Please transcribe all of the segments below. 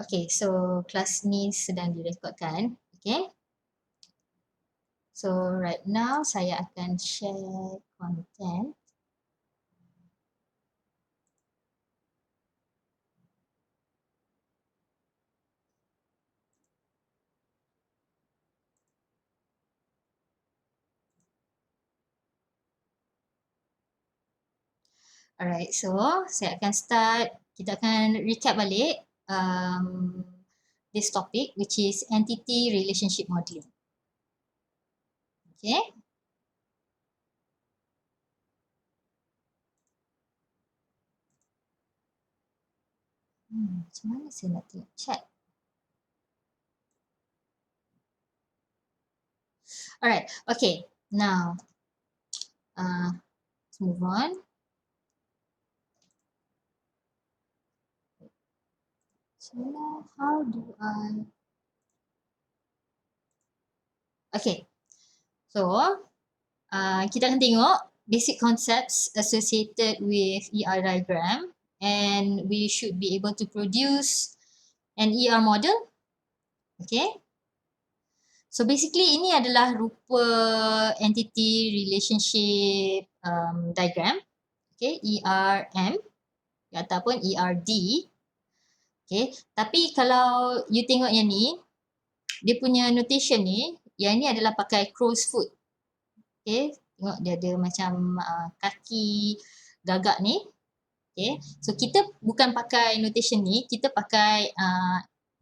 Okay, so kelas ni sedang direkodkan. Okay. So right now saya akan share content. Alright, so saya akan start. Kita akan recap balik this topic, which is entity relationship modeling. Okay. Macam mana saya nak tengok chat? Alright, okay. Now, let's move on. So now, how do I? Okay, so kita akan tengok basic concepts associated with ER diagram, and we should be able to produce an ER model. Okay. So basically ini adalah rupa entity relationship diagram. Okay, ERM ataupun ERD. Okay, tapi kalau you tengok yang ni, dia punya notation ni, yang ni adalah pakai crow's foot. Okay, tengok dia ada macam kaki gagak ni. Okay, so kita bukan pakai notation ni, kita pakai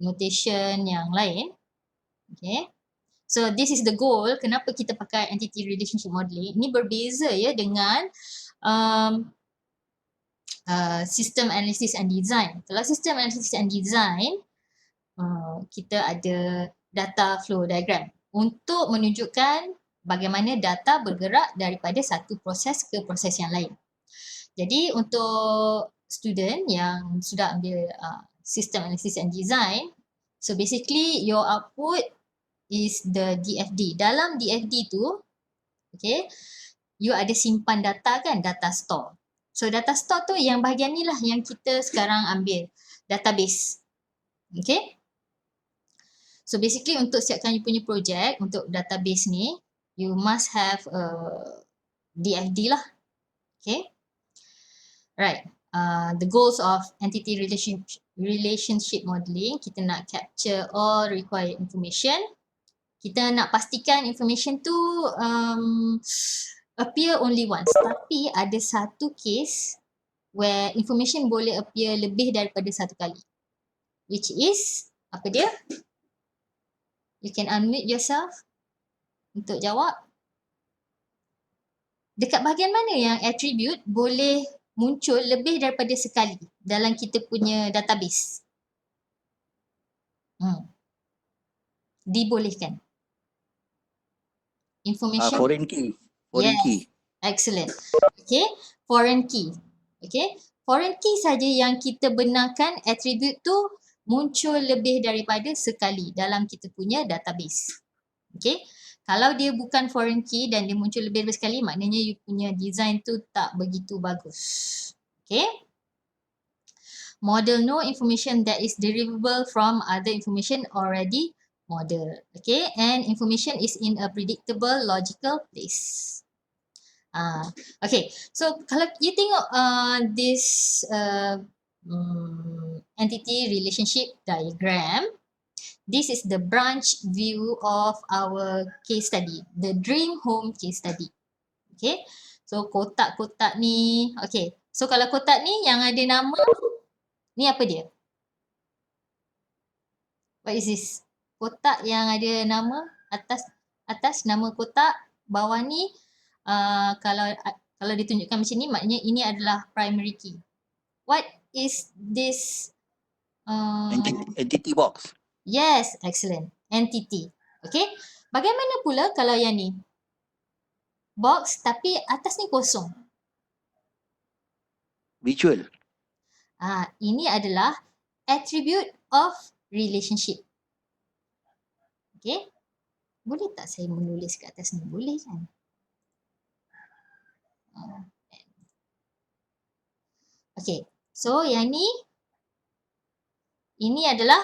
notation yang lain. Okay, so this is the goal. Kenapa kita pakai entity relationship modeling? Ini berbeza ya dengan system analysis and design. Kalau system analysis and design, kita ada data flow diagram untuk menunjukkan bagaimana data bergerak daripada satu proses ke proses yang lain. Jadi untuk student yang sudah ambil system analysis and design, so basically your output is the DFD. Dalam DFD tu, okay, you ada simpan data kan, data store. So data store tu yang bahagian ni lah yang kita sekarang ambil, database. Okay. So basically untuk siapkan you punya projek untuk database ni, you must have a DFD lah. Okay. Right. The goals of entity relationship modeling, kita nak capture all required information. Kita nak pastikan information tu appear only once. Tapi ada satu case where information boleh appear lebih daripada satu kali. Which is, apa dia? You can unmute yourself untuk jawab. Dekat bahagian mana yang attribute boleh muncul lebih daripada sekali dalam kita punya database? Dibolehkan. Information. Foreign key. Foreign yes. key. Excellent. Okay. Foreign key. Okay. Foreign key saja yang kita benarkan attribute tu muncul lebih daripada sekali dalam kita punya database. Okay. Kalau dia bukan foreign key dan dia muncul lebih daripada sekali, maknanya you punya design tu tak begitu bagus. Okay. Model no information that is derivable from other information already model. Okay. And information is in a predictable logical place. Okay. So kalau you tengok this entity relationship diagram, this is the branch view of our case study, the dream home case study. Okay. So kotak-kotak ni, okay. So kalau kotak ni yang ada nama, ni apa dia? What is this? Kotak yang ada nama, atas nama kotak, bawah ni kalau ditunjukkan macam ni, maknanya ini adalah primary key. What is this? Entity box. Yes, excellent. Entity. Okay. Bagaimana pula kalau yang ni? Box tapi atas ni kosong. Visual. Ini adalah attribute of relationship. Okay. Boleh tak saya menulis kat atas ni? Boleh kan? Okay. So yang ni Ini adalah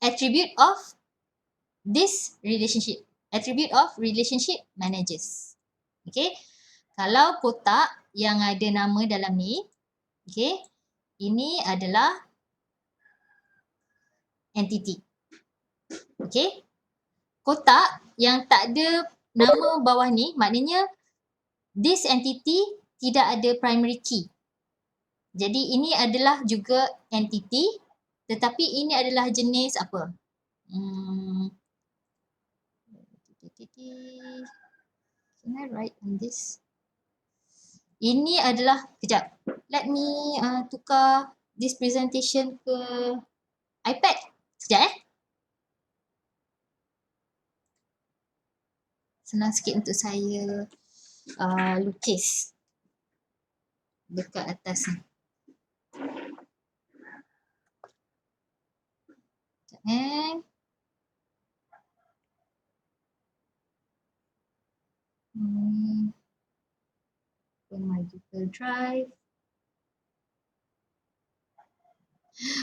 attribute of this relationship. Attribute of relationship managers. Okay. Kalau kotak yang ada nama dalam ni, okay, ini adalah entity. Okay. Kotak yang tak ada nama bawah ni, maknanya this entity tidak ada primary key. Jadi ini adalah juga entity, tetapi ini adalah jenis apa? Can I write on this? Ini adalah, kejap. Let me tukar this presentation ke iPad. Sekejap Senang sikit untuk saya lukis dekat atas ni. Sekejap Open my Google Drive.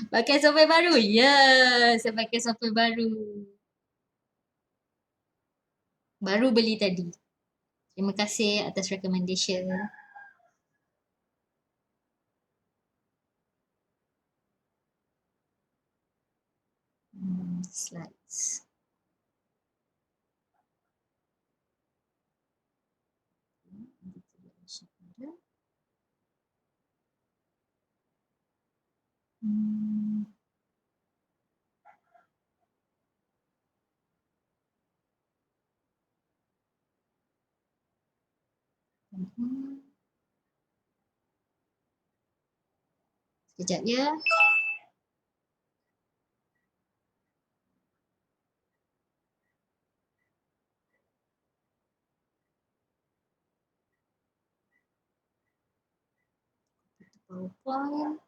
Pakai software baru? Ya, saya pakai software baru. Baru beli tadi. Terima kasih atas recommendation. Slides. Sekejap ya. PowerPoint.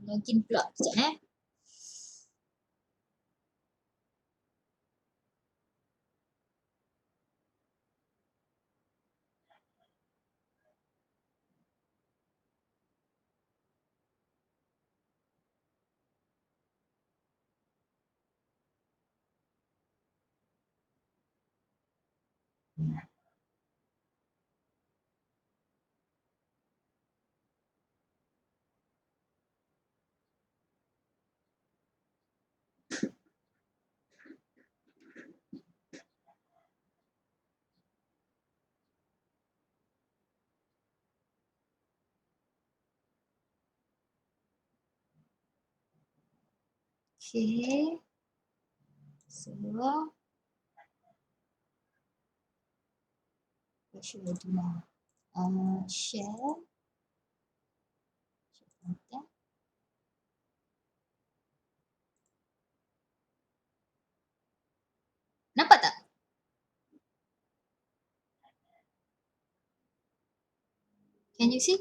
Login pula sekejap Okay. So, what should I do now? Share. Content. Nampak tak? Can you see?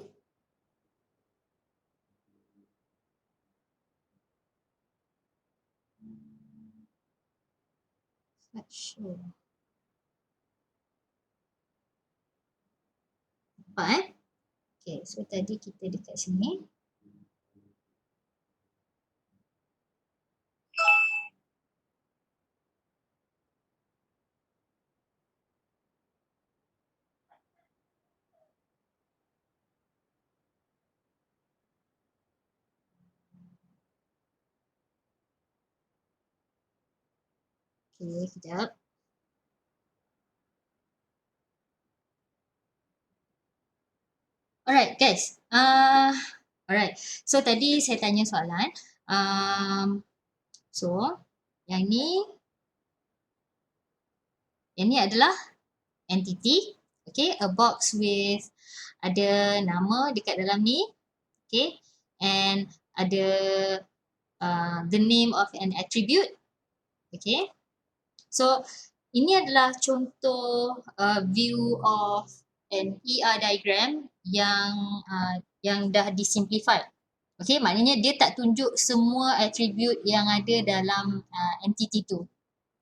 Let's show. Nampak Okay, so tadi kita dekat sini. Okay, kejap. Alright guys. Alright. So tadi saya tanya soalan. So Yang ni adalah entity. Okay, a box with ada nama dekat dalam ni. Okay, and ada the name of an attribute. Okay, so ini adalah contoh view of an ER diagram yang dah disimplify. Okay, maknanya dia tak tunjuk semua attribute yang ada dalam entity tu.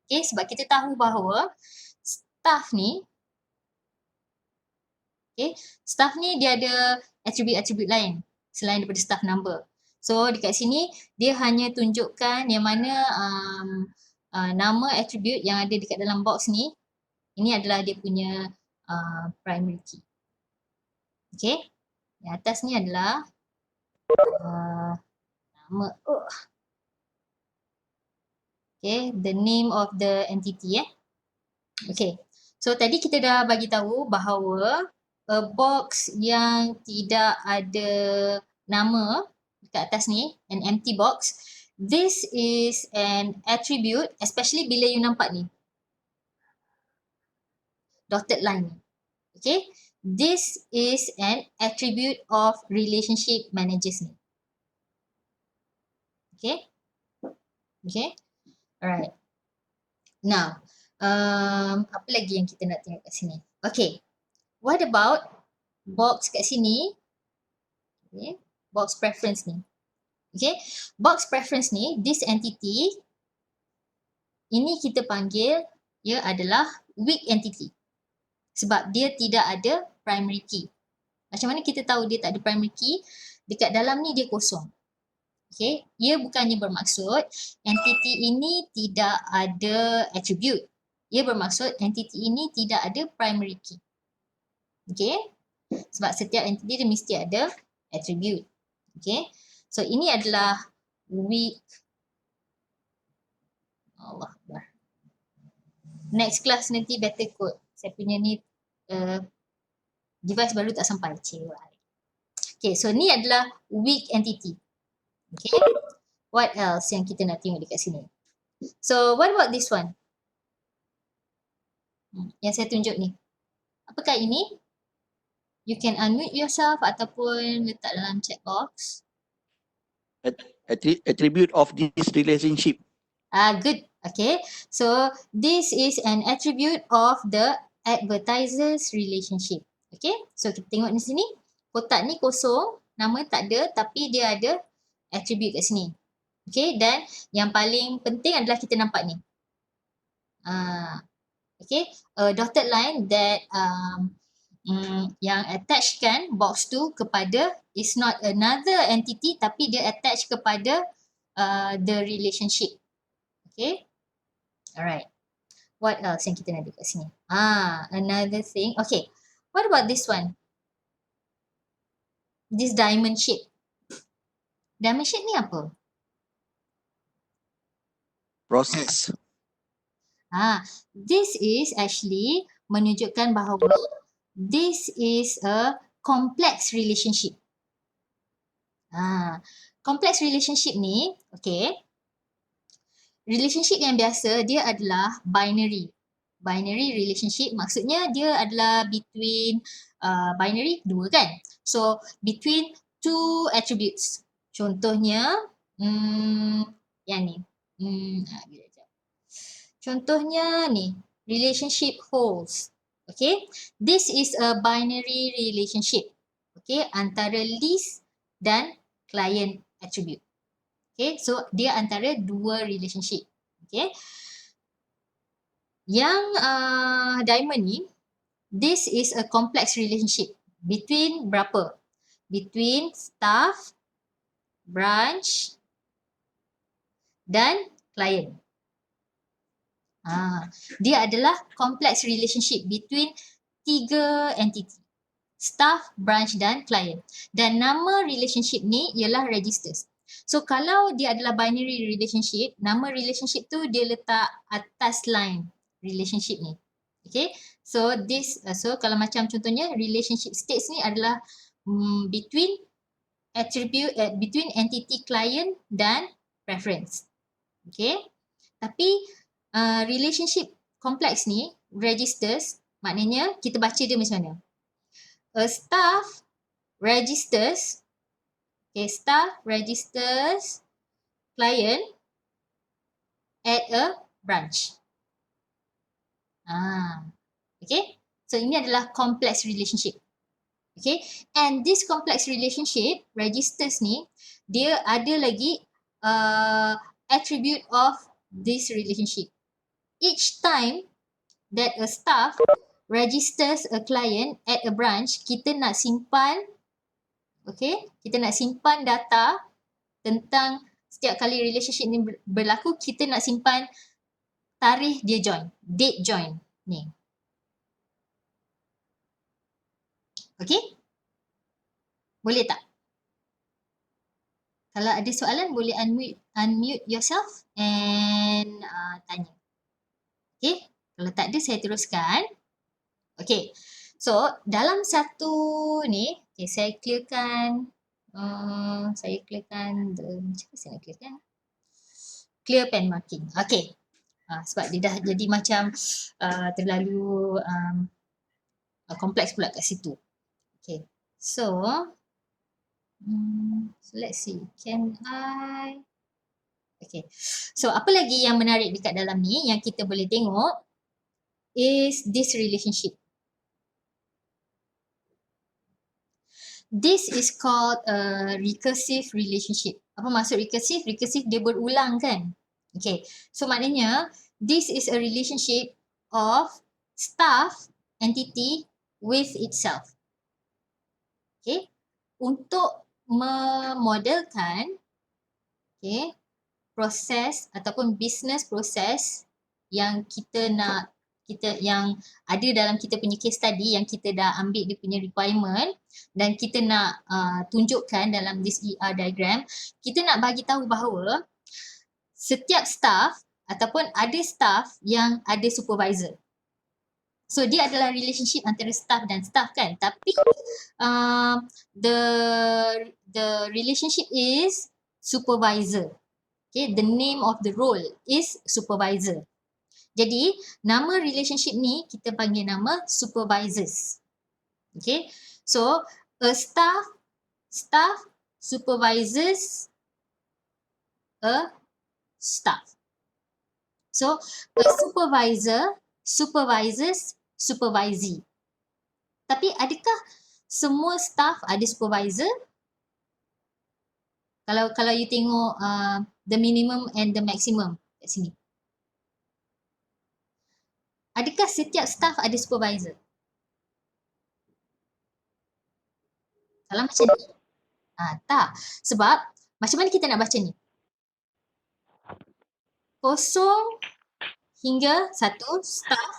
Okay, sebab kita tahu bahawa staff ni, okay, staff ni dia ada attribute-attribute lain selain daripada staff number. So dekat sini dia hanya tunjukkan yang mana nama attribute yang ada dekat dalam box ni. Ini adalah dia punya primary key. Okay, yang atas ni adalah nama. Okay, the name of the entity. Okay, so tadi kita dah bagi tahu bahawa a box yang tidak ada nama dekat atas ni, an empty box, this is an attribute, especially bila you nampak ni dotted line ni. Okay, this is an attribute of relationship managers ni. Okay, okay, alright. Now, apa lagi yang kita nak tengok kat sini? Okay, what about box kat sini? Okay, box preference ni. Okay, box preference ni, this entity, ini kita panggil ia adalah weak entity. Sebab dia tidak ada primary key. Macam mana kita tahu dia tak ada primary key? Dekat dalam ni dia kosong. Okay, ia bukannya bermaksud entity ini tidak ada attribute. Ia bermaksud entity ini tidak ada primary key. Okay, sebab setiap entity dia mesti ada attribute. Okay, so ini adalah weak. Allah Akbar. Next class nanti better code. Saya punya ni device baru tak sampai. Okay, so ni adalah weak entity. Okay, what else yang kita nak tengok dekat sini? So what about this one? Yang saya tunjuk ni. Apakah ini? You can unmute yourself ataupun letak dalam chat box. Attribute of this relationship. Good. Okay. So this is an attribute of the advertiser's relationship. Okay. So kita tengok di sini. Kotak ni kosong. Nama tak ada tapi dia ada attribute kat sini. Okay. Dan yang paling penting adalah kita nampak ni. Okay. A dotted line that yang attachkan box tu kepada is not another entity tapi dia attach kepada the relationship. Okay. Alright. What else yang kita nak ada kat sini? Another thing. Okay. What about this one? This diamond shape. Diamond shape ni apa? Process. This is actually menunjukkan bahawa this is a complex relationship. Complex relationship ni, okay. Relationship yang biasa dia adalah binary. Binary relationship maksudnya dia adalah between binary dua kan. So between two attributes. Contohnya yang ni. Contohnya ni, relationship holds. Okay, this is a binary relationship. Okay, antara list dan client attribute. Okay, so dia antara dua relationship. Okay, yang diamond ni, this is a complex relationship between berapa? Between staff, branch dan client. Dia adalah complex relationship between tiga entity. Staff, branch dan client. Dan nama relationship ni ialah registers. So kalau dia adalah binary relationship, nama relationship tu dia letak atas line relationship ni. Okay. So this, so kalau macam contohnya relationship states ni adalah between attribute, between entity client dan preference. Okay. Tapi relationship kompleks ni, registers, maknanya kita baca dia macam mana. A staff registers, okay, staff registers client at a branch. Okay, so ini adalah complex relationship. Okay, and this complex relationship registers ni, dia ada lagi attribute of this relationship. Each time that a staff registers a client at a branch, kita nak simpan, okay, kita nak simpan data tentang setiap kali relationship ni berlaku, kita nak simpan tarikh dia join, date join ni. Okay? Boleh tak? Kalau ada soalan boleh unmute yourself and tanya. Okay? Kalau tak ada saya teruskan. Okay. So dalam satu ni, okay, saya clearkan macam mana saya nak clearkan? Clear pen marking. Okay. Sebab dia dah jadi macam terlalu kompleks pula kat situ. Okay. So let's see. Can I? Okay. So apa lagi yang menarik dekat dalam ni yang kita boleh tengok is this relationship. This is called a recursive relationship. Apa maksud recursive? Recursive dia berulang kan? Okay. So maknanya this is a relationship of staff entity with itself. Okay. Untuk memodelkan, okay, proses ataupun business proses yang yang ada dalam kita punya case study, yang kita dah ambil dia punya requirement dan kita nak tunjukkan dalam this ER diagram, kita nak bagi tahu bahawa setiap staff ataupun ada staff yang ada supervisor. So dia adalah relationship antara staff dan staff kan, tapi the relationship is supervisor. Okay, the name of the role is supervisor. Jadi nama relationship ni kita panggil nama supervisors. Okay, so a staff supervises a staff. So a supervisor supervises supervisee. Tapi adakah semua staff ada supervisor? Kalau you tengok the minimum and the maximum kat sini. Adakah setiap staff ada supervisor? Kalau macam ni, tak. Sebab macam mana kita nak baca ni? 0 hingga 1 staff,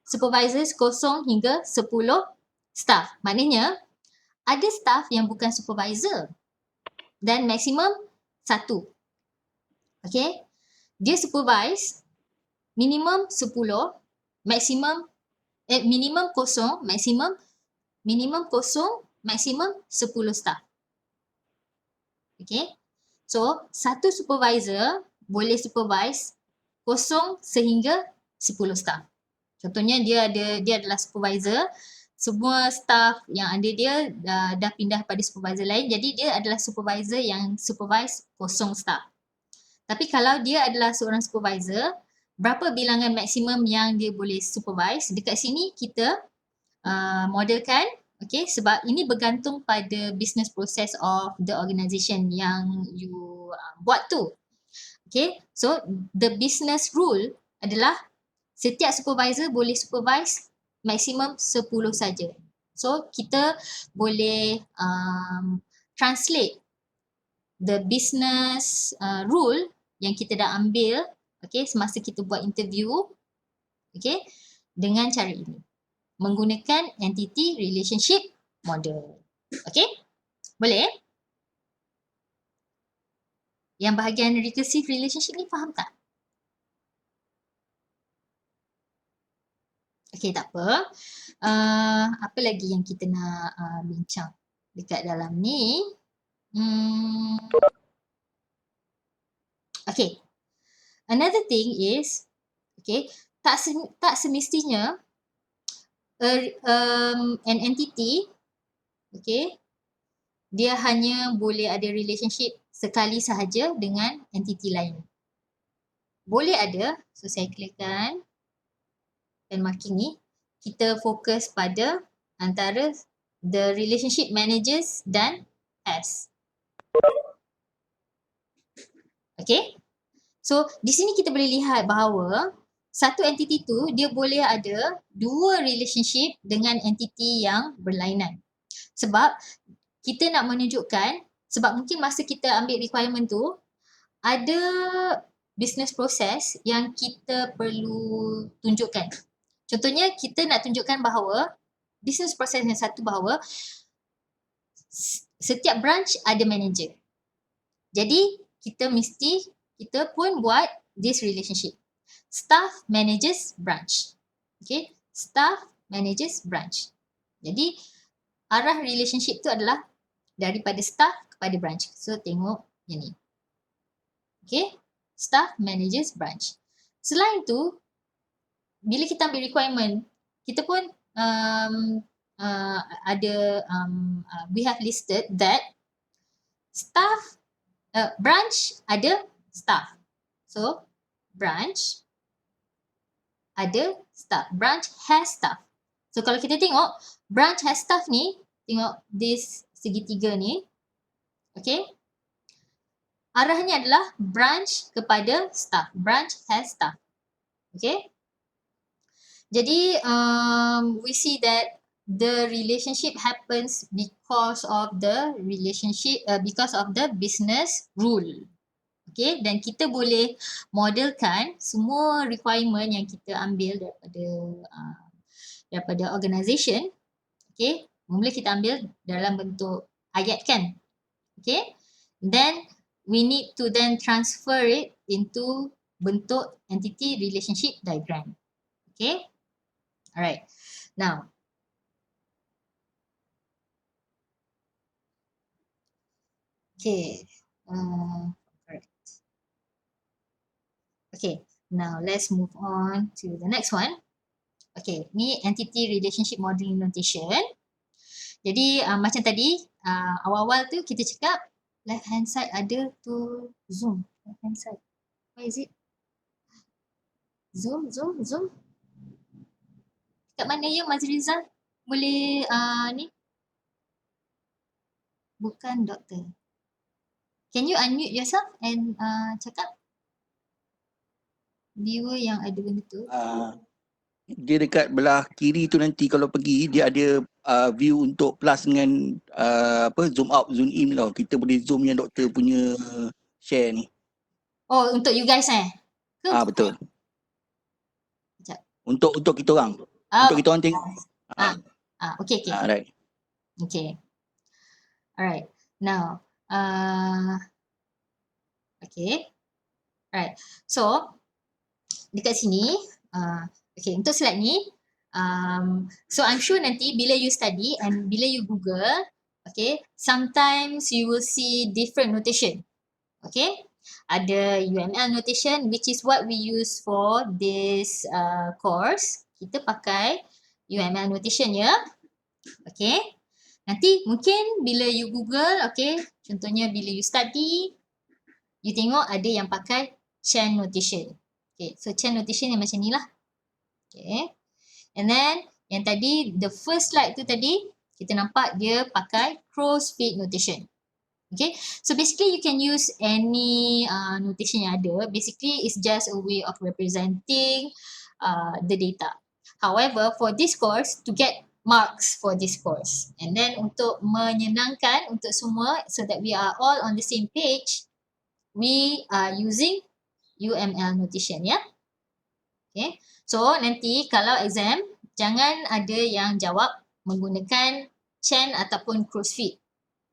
supervisors 0 hingga 10 staff. Maknanya ada staff yang bukan supervisor dan maksimum 1. Okay, dia supervise minimum 10, minimum 0, minimum 0, maksimum 10 staff. Okay, so satu supervisor boleh supervise 0 sehingga 10 staff. Contohnya dia adalah supervisor, semua staff yang ada dia dah pindah pada supervisor lain, jadi dia adalah supervisor yang supervise 0 staff. Tapi kalau dia adalah seorang supervisor, berapa bilangan maksimum yang dia boleh supervise? Dekat sini kita modelkan, okay, sebab ini bergantung pada business process of the organisation yang you buat tu. Okay, so the business rule adalah setiap supervisor boleh supervise maksimum 10 saja. So kita boleh translate the business rule yang kita dah ambil, okay, semasa kita buat interview, okay, dengan cara ini, menggunakan entity relationship model. Okay, boleh? Yang bahagian recursive relationship ni faham tak? Okay, tak apa. Apa lagi yang kita nak bincang dekat dalam ni? Okay. another thing is, okay, tak semestinya an entity, okay, dia hanya boleh ada relationship sekali sahaja dengan entity lain. Boleh ada, so saya clearkan dan marking ni, kita fokus pada antara the relationship managers dan has. Okay? So, di sini kita boleh lihat bahawa satu entity tu dia boleh ada dua relationship dengan entity yang berlainan. Sebab kita nak menunjukkan, sebab mungkin masa kita ambil requirement tu, ada business process yang kita perlu tunjukkan. Contohnya kita nak tunjukkan bahawa business process yang satu bahawa setiap branch ada manager. Jadi kita pun buat this relationship. Staff manages branch. Okay, staff manages branch. Jadi arah relationship tu adalah daripada staff kepada branch. So tengok yang ni. Okay, staff manages branch. Selain tu, bila kita ambil requirement, kita pun we have listed that staff, branch ada staff. So branch ada staff. Branch has staff. So kalau kita tengok branch has staff ni, tengok this segitiga ni, okay, arahnya adalah branch kepada staff. Branch has staff. Okay. Jadi we see that the relationship happens because of the business rule. Okay, dan kita boleh modelkan semua requirement yang kita ambil daripada organisation. Okay, mula kita ambil dalam bentuk ayat kan. Okay, then we need to then transfer it into bentuk entity relationship diagram. Okay, alright. Now, okay, correct. Okay, now let's move on to the next one. Okay, ni entity relationship modeling notation. Jadi macam tadi awal-awal tu kita cakap left hand side ada tu zoom. Left hand side. Where is it? Zoom. Kat mana ya Mas Rizal? Boleh ni? Bukan doktor. Can you unmute yourself and cakap? Viewer yang ada benda tu. Dia dekat belah kiri tu nanti kalau pergi dia ada view untuk plus dengan zoom out, zoom in tau. Kita boleh zoom yang doktor punya share ni. Oh, untuk you guys Ke Betul. Sekejap. Untuk kita orang. Untuk kita orang tengok. Okay. Right. Okay. Alright. Now, okay. Right. So, dekat sini, okay, untuk slide ni, so I'm sure nanti bila you study and bila you Google, okay, sometimes you will see different notation. Okay, ada UML notation which is what we use for this course. Kita pakai UML notation ya. Okay, nanti mungkin bila you Google, okay, contohnya bila you study, you tengok ada yang pakai chain notation. Okay, so chain notation yang macam ni lah. Okay, and then yang tadi the first slide tu tadi kita nampak dia pakai crow's feet notation. Okay, so basically you can use any notation yang ada. Basically it's just a way of representing the data. However, for this course, to get marks for this course, and then untuk menyenangkan untuk semua so that we are all on the same page, we are using UML notation ya. Okay, so nanti kalau exam jangan ada yang jawab menggunakan chain ataupun crow's feet.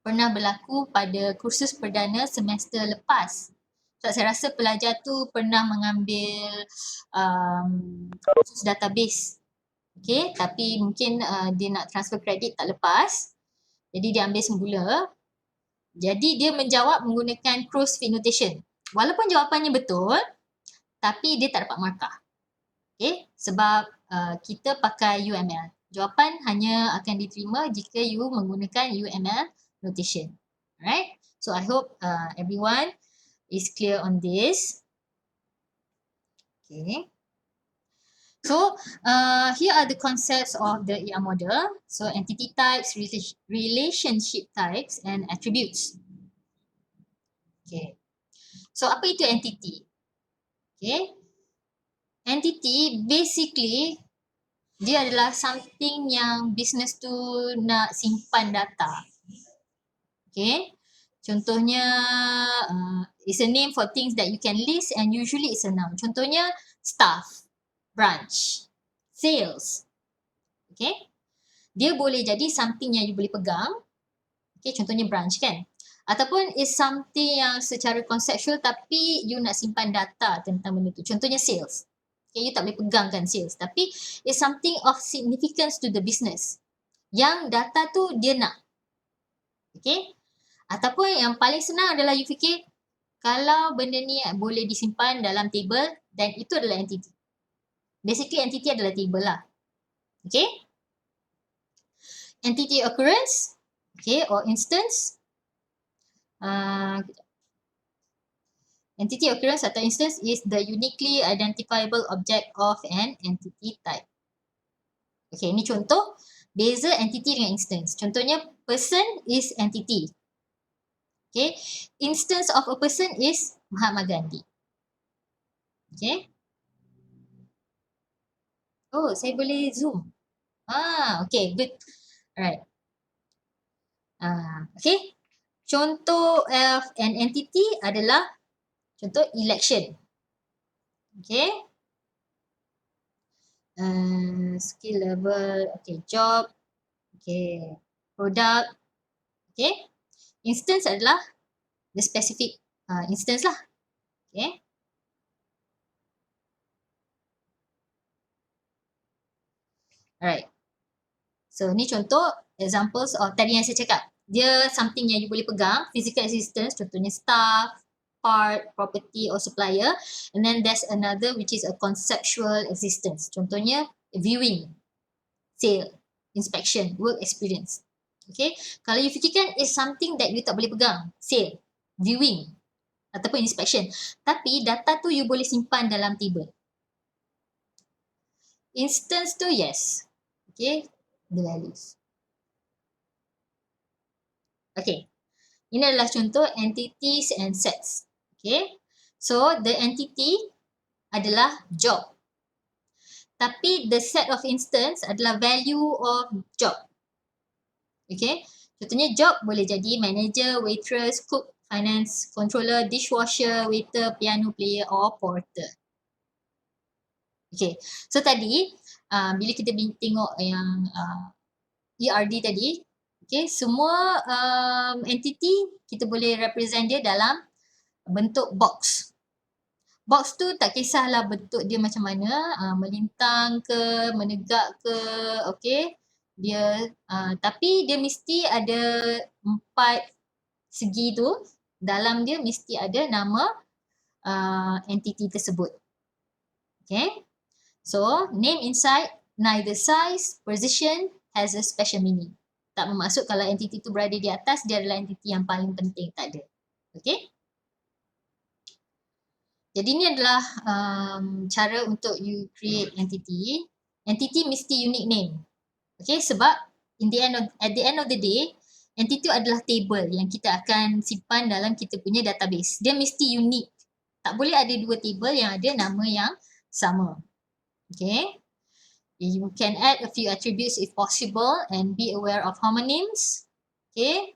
Pernah berlaku pada kursus perdana semester lepas. So, saya rasa pelajar tu pernah mengambil kursus database. Okay, tapi mungkin dia nak transfer kredit tak lepas. Jadi dia ambil semula. Jadi dia menjawab menggunakan crow's feet notation. Walaupun jawapannya betul, tapi dia tak dapat markah. Okay, sebab kita pakai UML. Jawapan hanya akan diterima jika you menggunakan UML notation. Alright, so I hope everyone is clear on this. Okay. So here are the concepts of the ER model. So entity types, relationship types, and attributes. Okay. So apa itu entity? Okay. Entity basically dia adalah something yang business tu nak simpan data. Okay. Contohnya it's a name for things that you can list and usually it's a noun. Contohnya staff, branch, sales. Okay. Dia boleh jadi something yang you boleh pegang. Okay, contohnya branch kan. Ataupun is something yang secara conceptual tapi you nak simpan data tentang benda tu. Contohnya sales. Okay, you tak boleh pegangkan sales. Tapi is something of significance to the business. Yang data tu dia nak. Okay. Ataupun yang paling senang adalah you fikir kalau benda ni boleh disimpan dalam table dan itu adalah entity. Basically entity adalah table lah. Okay. Entity occurrence. Okay, or instance. Entity occurrence atau instance is the uniquely identifiable object of an entity type. Okay, ini contoh beza entity dengan instance. Contohnya person is entity. Okay, instance of a person is Mahatma Gandhi. Okay. Oh, saya boleh zoom. Okay, good. Alright. Okay. Contoh of an entity adalah contoh election. Okay. Skill level. Okay, job. Okay, product. Okay. Instance adalah the specific instance lah. Okay. Alright. So ni contoh examples of tadi yang saya cakap. Dia something yang you boleh pegang, physical existence, contohnya staff, part, property or supplier. And then there's another which is a conceptual existence. Contohnya viewing, sale, inspection, work experience. Okay. Kalau you fikirkan is something that you tak boleh pegang, sale, viewing ataupun inspection. Tapi data tu you boleh simpan dalam table. Instance tu yes. Okay. The values. Okay. Ini adalah contoh entities and sets. Okay. So the entity adalah job. Tapi the set of instance adalah value of job. Okay. Contohnya job boleh jadi manager, waitress, cook, finance, controller, dishwasher, waiter, piano player or porter. Okay. So tadi bila kita tengok yang ERD tadi, okay, semua entity kita boleh represent dia dalam bentuk box. Box tu tak kisahlah bentuk dia macam mana, melintang ke, menegak ke, okay. Dia tapi dia mesti ada 4 segi tu, dalam dia mesti ada nama entity tersebut. Okay. So name inside neither size, position has a special meaning. Tak bermaksud kalau entity tu berada di atas dia adalah entity yang paling penting, tak ada. Okay. Jadi ni adalah cara untuk you create entity. Entity mesti unique name. Okay, sebab at the end of the day, entity adalah table yang kita akan simpan dalam kita punya database. Dia mesti unique. Tak boleh ada 2 table yang ada nama yang sama. Okay. You can add a few attributes if possible and be aware of homonyms. Okay.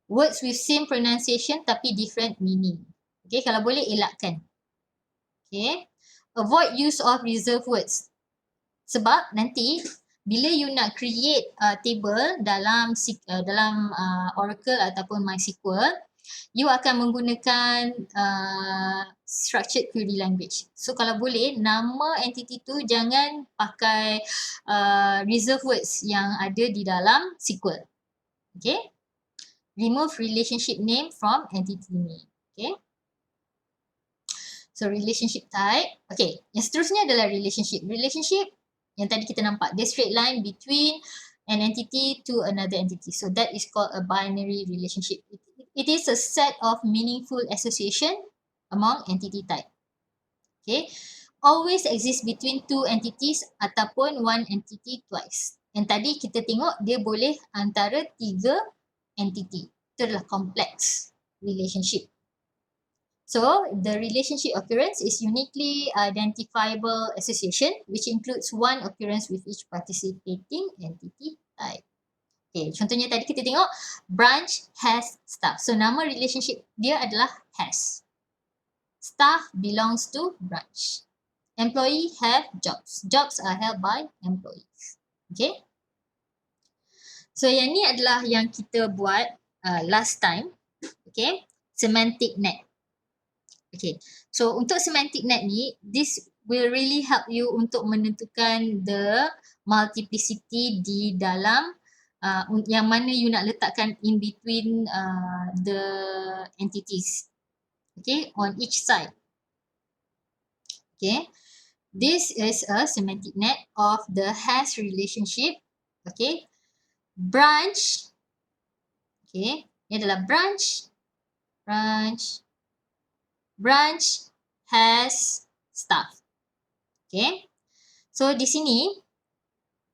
Words with same pronunciation tapi different meaning. Okay, kalau boleh elakkan. Okay. Avoid use of reserved words. Sebab nanti bila you nak create table dalam Oracle ataupun MySQL, you akan menggunakan structured query language. So kalau boleh, nama entity tu jangan pakai reserved words yang ada di dalam SQL. Okay. Remove relationship name from entity name. Okay. So relationship type. Okay, yang seterusnya adalah relationship. Relationship yang tadi kita nampak, the straight line between an entity to another entity. So that is called a binary relationship. It is a set of meaningful association among entity type. Okay, always exist between two entities ataupun one entity twice. Yang tadi kita tengok dia boleh antara 3 entity. Itu adalah complex relationship. So, the relationship occurrence is uniquely identifiable association which includes one occurrence with each participating entity type. Okay, contohnya tadi kita tengok branch has staff. So, nama relationship dia adalah has. Staff belongs to branch. Employee have jobs. Jobs are held by employees. Okay. So, yang ni adalah yang kita buat last time. Okay. Semantic net. Okay, so untuk semantic net ni, this will really help you untuk menentukan the multiplicity di dalam yang mana you nak letakkan in between the entities. Okay, on each side. Okay, this is a semantic net of the has relationship. Okay, branch. Okay, ini adalah branch. Branch has staff. Okay. So di sini,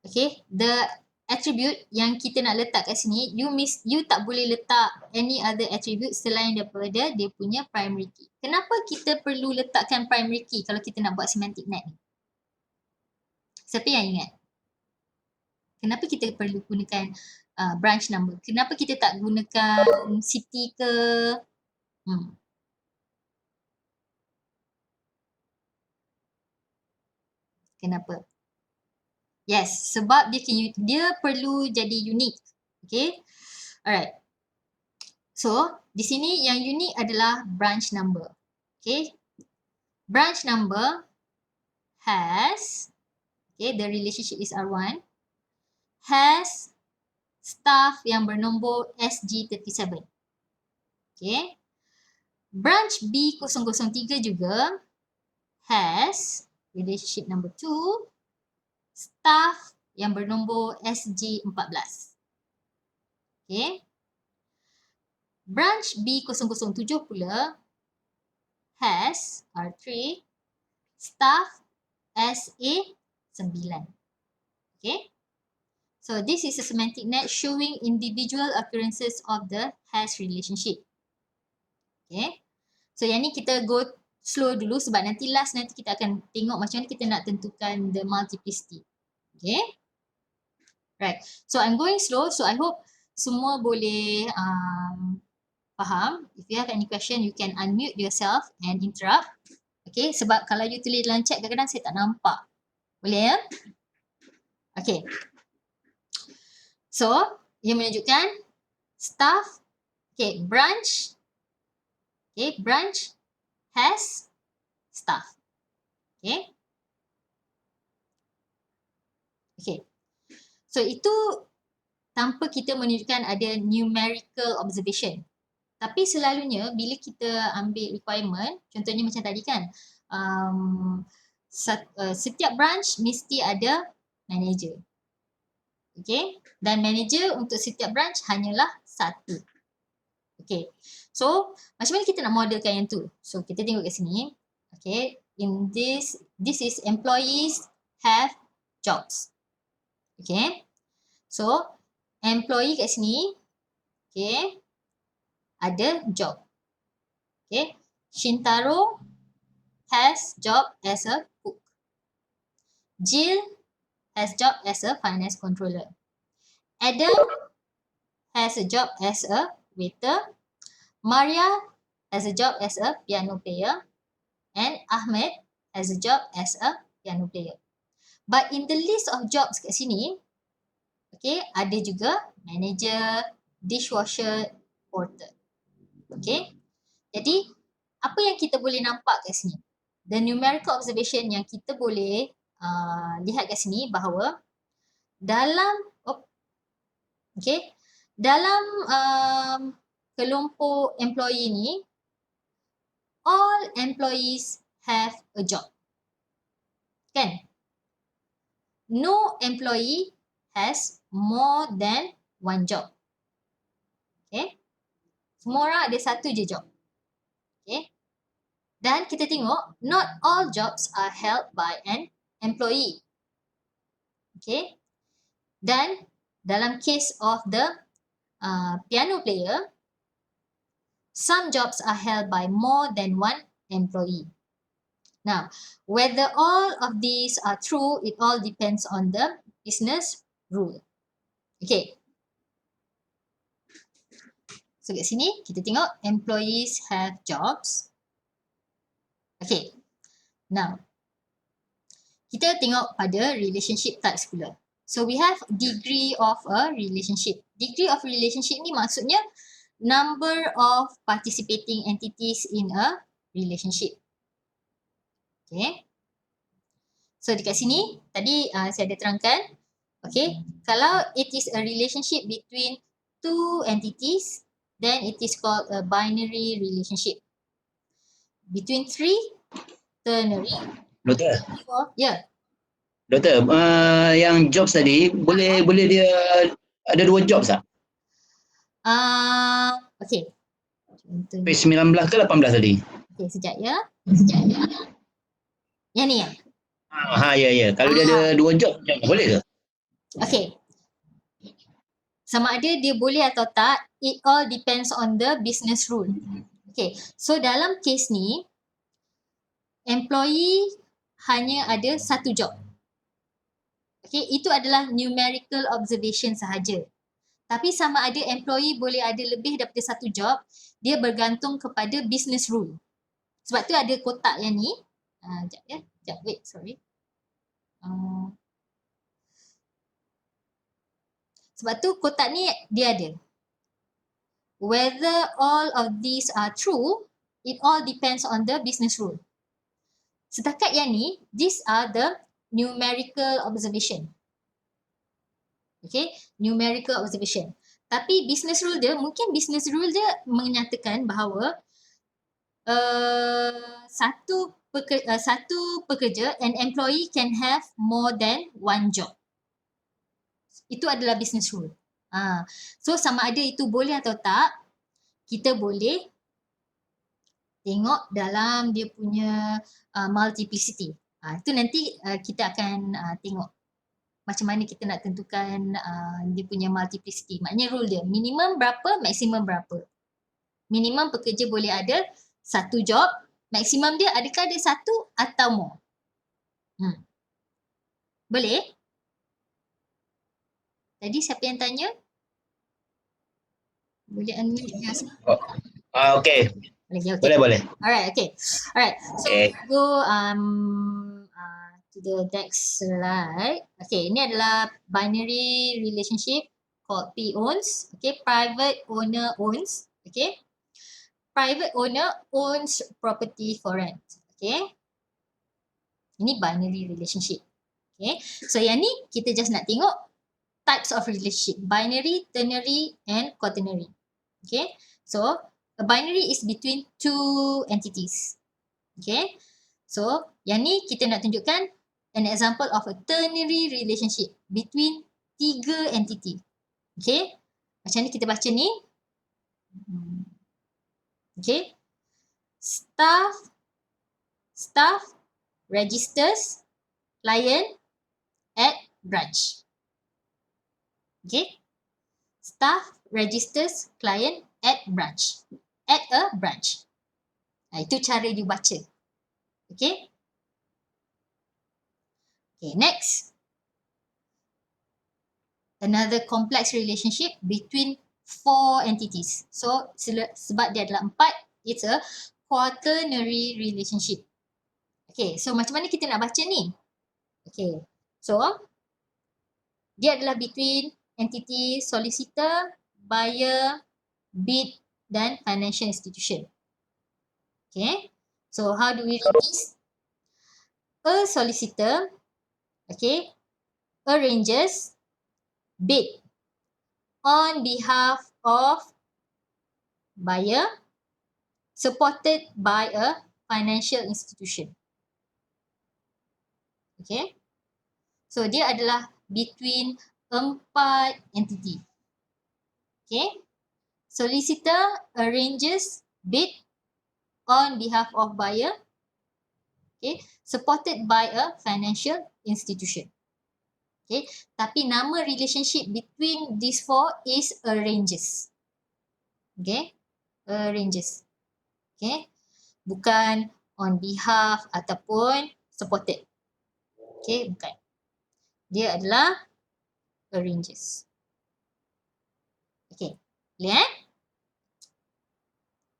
okay, the attribute yang kita nak letak kat sini, you tak boleh letak any other attribute selain daripada dia punya primary key. Kenapa kita perlu letakkan primary key kalau kita nak buat semantic net ni? Siapa yang ingat? Kenapa kita perlu gunakan branch number? Kenapa kita tak gunakan city ke? Kenapa? Yes, sebab dia perlu jadi unik. Okay. Alright. So, di sini yang unik adalah branch number. Okay. Branch number has, okay, the relationship is R1, has staff yang bernombor SG37. Okay. Branch B003 juga has relationship number 2, staff yang bernombor SG14. Okay. Branch B007 pula has R3, staff SA9. Okay. So this is a semantic net showing individual occurrences of the has relationship. Okay. So yang ni kita go slow dulu sebab nanti kita akan tengok macam mana kita nak tentukan the multiplicity. Okay. Right. So I'm going slow. So I hope semua boleh faham. If you have any question, you can unmute yourself and interrupt. Okay. Sebab kalau you tulis dalam chat kadang-kadang saya tak nampak. Boleh ya? Okay. So, ia menunjukkan staff. Okay. Branch. Okay. Branch has staff. Okay. Okay. So itu tanpa kita menunjukkan ada numerical observation. Tapi selalunya bila kita ambil requirement, contohnya macam tadi kan, setiap branch mesti ada manager. Okay. Dan manager untuk setiap branch hanyalah 1. Okay. So macam mana kita nak modelkan yang tu? So kita tengok kat sini. Okay. In this is employees have jobs. Okay. So employee kat sini, okay, ada job. Okay. Shintaro has job as a cook. Jill has job as a finance controller. Adam has a job as a waiter. Maria has a job as a piano player. And Ahmed has a job as a piano player. But in the list of jobs kat sini, okay, ada juga manager, dishwasher, porter. Okay. Jadi, apa yang kita boleh nampak kat sini? The numerical observation yang kita boleh lihat kat sini bahawa dalam kelompok employee ni, all employees have a job. Kan? No employee has more than one job. Okay? Semua orang ada satu je job. Okay? Dan kita tengok, not all jobs are held by an employee. Okay? Dan dalam case of the piano player, some jobs are held by more than one employee. Now, whether all of these are true, it all depends on the business rule. Okay. So kat sini kita tengok employees have jobs. Okay. Now, kita tengok pada relationship types pula. So we have degree of a relationship. Degree of relationship ni maksudnya number of participating entities in a relationship. Okay. So dekat sini tadi saya ada terangkan. Okay. Kalau it is a relationship between two entities, then it is called a binary relationship. Between three, ternary. Doktor, Yeah. doktor, yang jobs tadi boleh dia ada 2 jobs tak? Okay. Contohnya. Page 19 ke 18 tadi? Okay, sekejap ya. Yang ni ya? Ya. Kalau dia ada 2 job, boleh ke? Okay. Sama ada dia boleh atau tak, it all depends on the business rule. Okay, so dalam case ni, employee hanya ada satu job. Okay, itu adalah numerical observation sahaja. Tapi sama ada employee boleh ada lebih daripada satu job, dia bergantung kepada business rule. Sebab tu ada kotak yang ni. Sekejap ya. Sekejap, wait, sorry. Sebab tu kotak ni dia ada. Whether all of these are true, it all depends on the business rule. Setakat yang ni, these are the numerical observation. Okay, numerical observation. Tapi business rule dia, mungkin business rule dia menyatakan bahawa satu pekerja, an employee can have more than one job. Itu adalah business rule. So sama ada itu boleh atau tak, kita boleh tengok dalam dia punya multiplicity. Itu nanti kita akan tengok macam mana kita nak tentukan dia punya multiplicity. Maknanya rule dia minimum berapa, maksimum berapa. Minimum pekerja boleh ada satu job, maksimum dia adakah ada satu atau more. Boleh? Tadi siapa yang tanya? Boleh unmute ya? Okay. Okay. Boleh. Alright, okay. Alright. So Okay. go to the next slide. Okay, ini adalah binary relationship called P owns. Okay, private owner owns. Okay. Private owner owns property for rent. Okay. Ini binary relationship. Okay. So yang ni kita just nak tengok types of relationship. Binary, ternary and quaternary. Okay. So a binary is between two entities. Okay. So yang ni kita nak tunjukkan an example of a ternary relationship between tiga entity. Okay. Macam ni kita baca ni. Okay. Staff registers client at branch. Okay. Staff registers client at branch. At a branch. Itu cara you baca. Okay. Okay, next. Another complex relationship between four entities. So, sebab dia adalah 4, it's a quaternary relationship. Okay, so macam mana kita nak baca ni? Okay, so dia adalah between entity solicitor, buyer, bid dan financial institution. Okay, so how do we read this? A solicitor, okay, arranges bid on behalf of buyer supported by a financial institution. Okay. So dia adalah between 4 entity. Okay. Solicitor arranges bid on behalf of buyer. Okay. Supported by a financial institution. Okay. Tapi nama relationship between these four is arranges. Okay. Arranges. Okay. Bukan on behalf ataupun supported. Okay. Bukan. Dia adalah arranges. Okay. Lihat.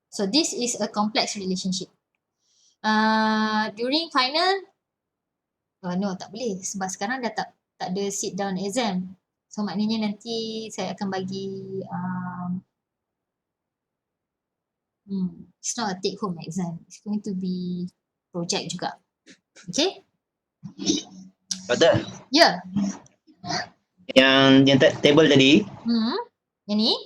So this is a complex relationship. During final, no tak boleh sebab sekarang dah tak ada sit down exam. So maknanya nanti saya akan bagi it's not a take home exam. It's going to be project juga. Okay? Betul. Ya. Yang table tadi, Yang ni?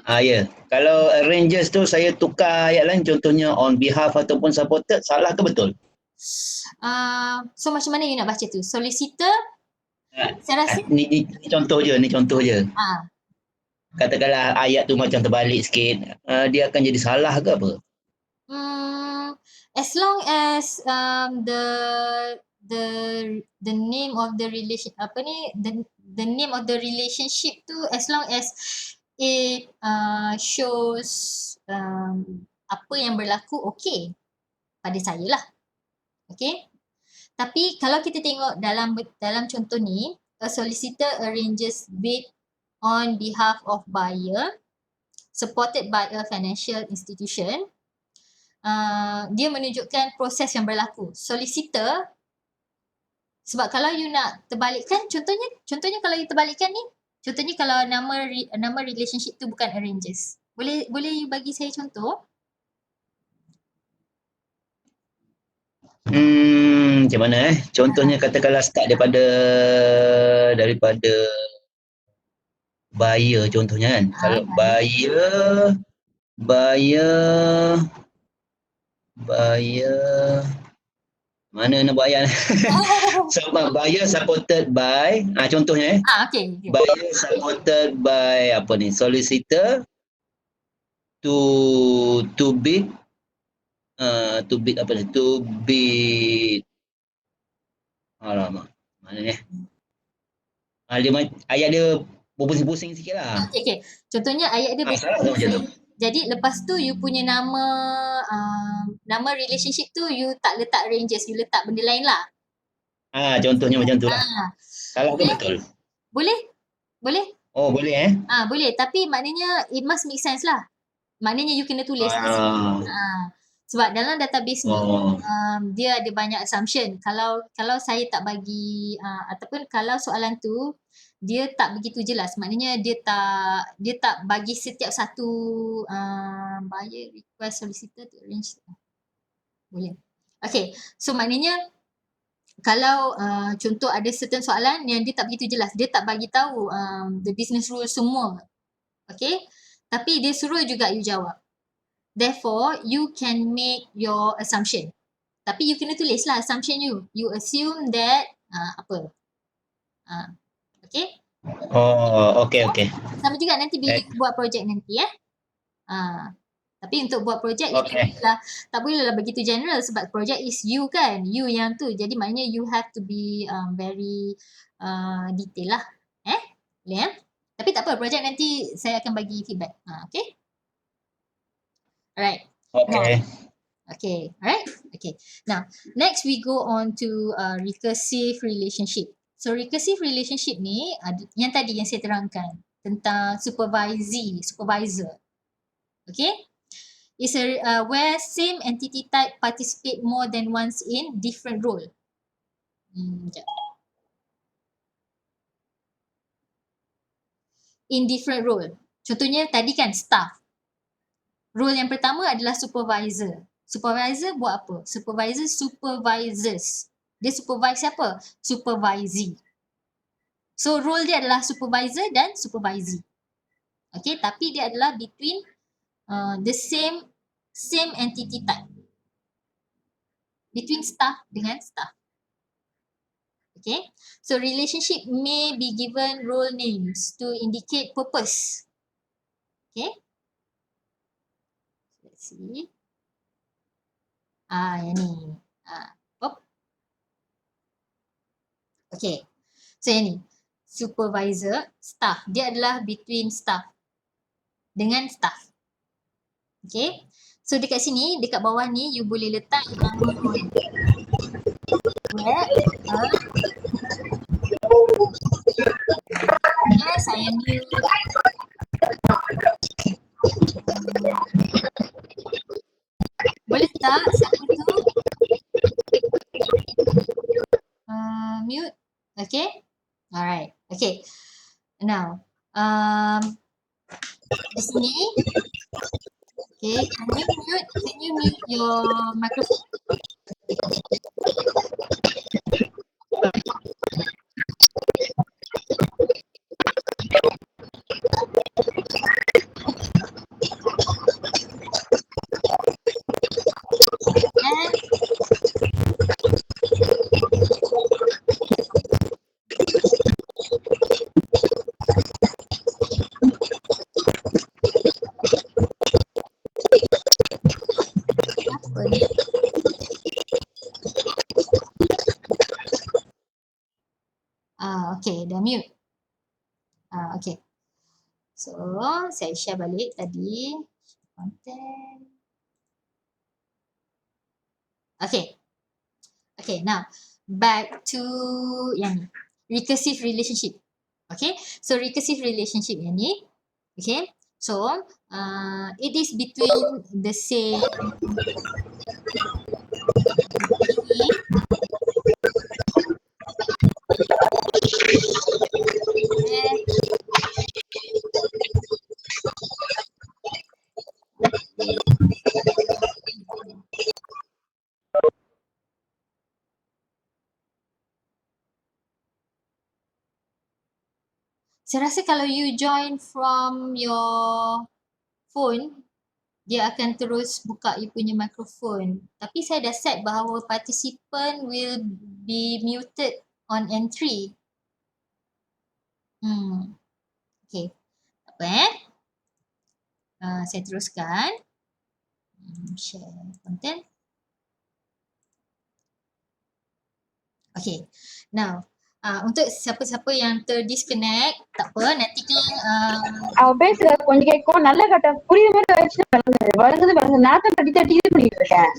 ya. Kalau arranges tu saya tukar ayat lain, contohnya on behalf ataupun supported, salah ke betul? So macam mana you nak baca tu? Solicitor? Saya rasa Ni contoh je, ah, Katakanlah ayat tu macam terbalik sikit, dia akan jadi salah ke apa? as long as the name of the relation the name of the relationship tu, as long as it shows apa yang berlaku, okay pada saya lah. Okay. Tapi kalau kita tengok dalam contoh ni, a solicitor arranges bid on behalf of buyer supported by a financial institution. Dia menunjukkan proses yang berlaku. Solicitor, sebab kalau you nak terbalikkan, contohnya kalau you terbalikkan ni, contohnya kalau nama relationship tu bukan arranges. Boleh you bagi saya contoh? Macam mana Contohnya katakanlah start daripada buyer contohnya kan. Kalau buyer mana nak buat ayat so buyer supported by contohnya Okay. buyer supported by solicitor to bid alamak mana ni ayat dia berpusing-pusing sikit lah. Okay. Contohnya ayat dia Salah macam tu. Jadi lepas tu you punya nama relationship tu you tak letak ranges, you letak benda lain lah. Contohnya macam tu lah. Salah ke betul? Boleh? Oh boleh Boleh, tapi maknanya it must make sense lah. Maknanya you kena tulis. Sebab dalam database ni dia ada banyak assumption. Kalau saya tak bagi ataupun kalau soalan tu dia tak begitu jelas, maknanya dia tak bagi setiap satu buyer request solicitor to arrange. Boleh. Okay, so maknanya kalau contoh ada certain soalan yang dia tak begitu jelas, dia tak bagi tahu the business rules semua. Okay, tapi dia suruh juga you jawab. Therefore, you can make your assumption. Tapi you kena tulis lah assumption you. You assume that okay? Okay. Sama juga nanti bila you buat projek nanti Tapi untuk buat projek tak boleh lah begitu general sebab projek is you kan. You yang tu. Jadi maknanya you have to be very detail lah. Boleh Tapi tak apa, projek nanti saya akan bagi feedback. Okay? Alright. Okay. Alright. Okay. Now, next we go on to recursive relationship. So recursive relationship ni yang tadi yang saya terangkan tentang supervisor. Okay? Is where same entity type participate more than once in different role. In different role. Contohnya tadi kan staff. Role yang pertama adalah supervisor. Supervisor buat apa? Supervisor supervises. Dia supervise siapa? Supervisee. So role dia adalah supervisor dan supervisee. Okay, tapi dia adalah between the same entity type. between staff dengan staff. Okay, so relationship may be given role names to indicate purpose. Okay, let's see. Yang ni. Okay, so yang ni. Supervisor, staff. Dia adalah between staff dengan staff. Okay, so dekat sini, dekat bawah ni, you boleh letak nama role. Yes, I am new. Boleh tak siapa tu? Mute. Okay. Alright. Okay. Now, di sini. Okay. Can you mute your microphone? Okay, dah mute. Okay. So, saya share balik tadi. Content. Okay. Okay, now back to yang ni. Recursive relationship. Okay, so recursive relationship yang ni. Okay, so it is between the same saya rasa kalau you join from your phone, dia akan terus buka you punya mikrofon. Tapi saya dah set bahawa participant will be muted on entry. Okay. Apa saya teruskan. Share content. Okay. Now, untuk siapa-siapa yang terdisconnect, tak apa, nanti kan அவ பேசுற கொஞ்சம் கேட்கும் நல்ல கட்ட புரியுற மாதிரி வச்சு வழங்குது பாருங்க நாத்தம் தட்டி தட்டி இது பண்ணிட்டு இருக்கேன்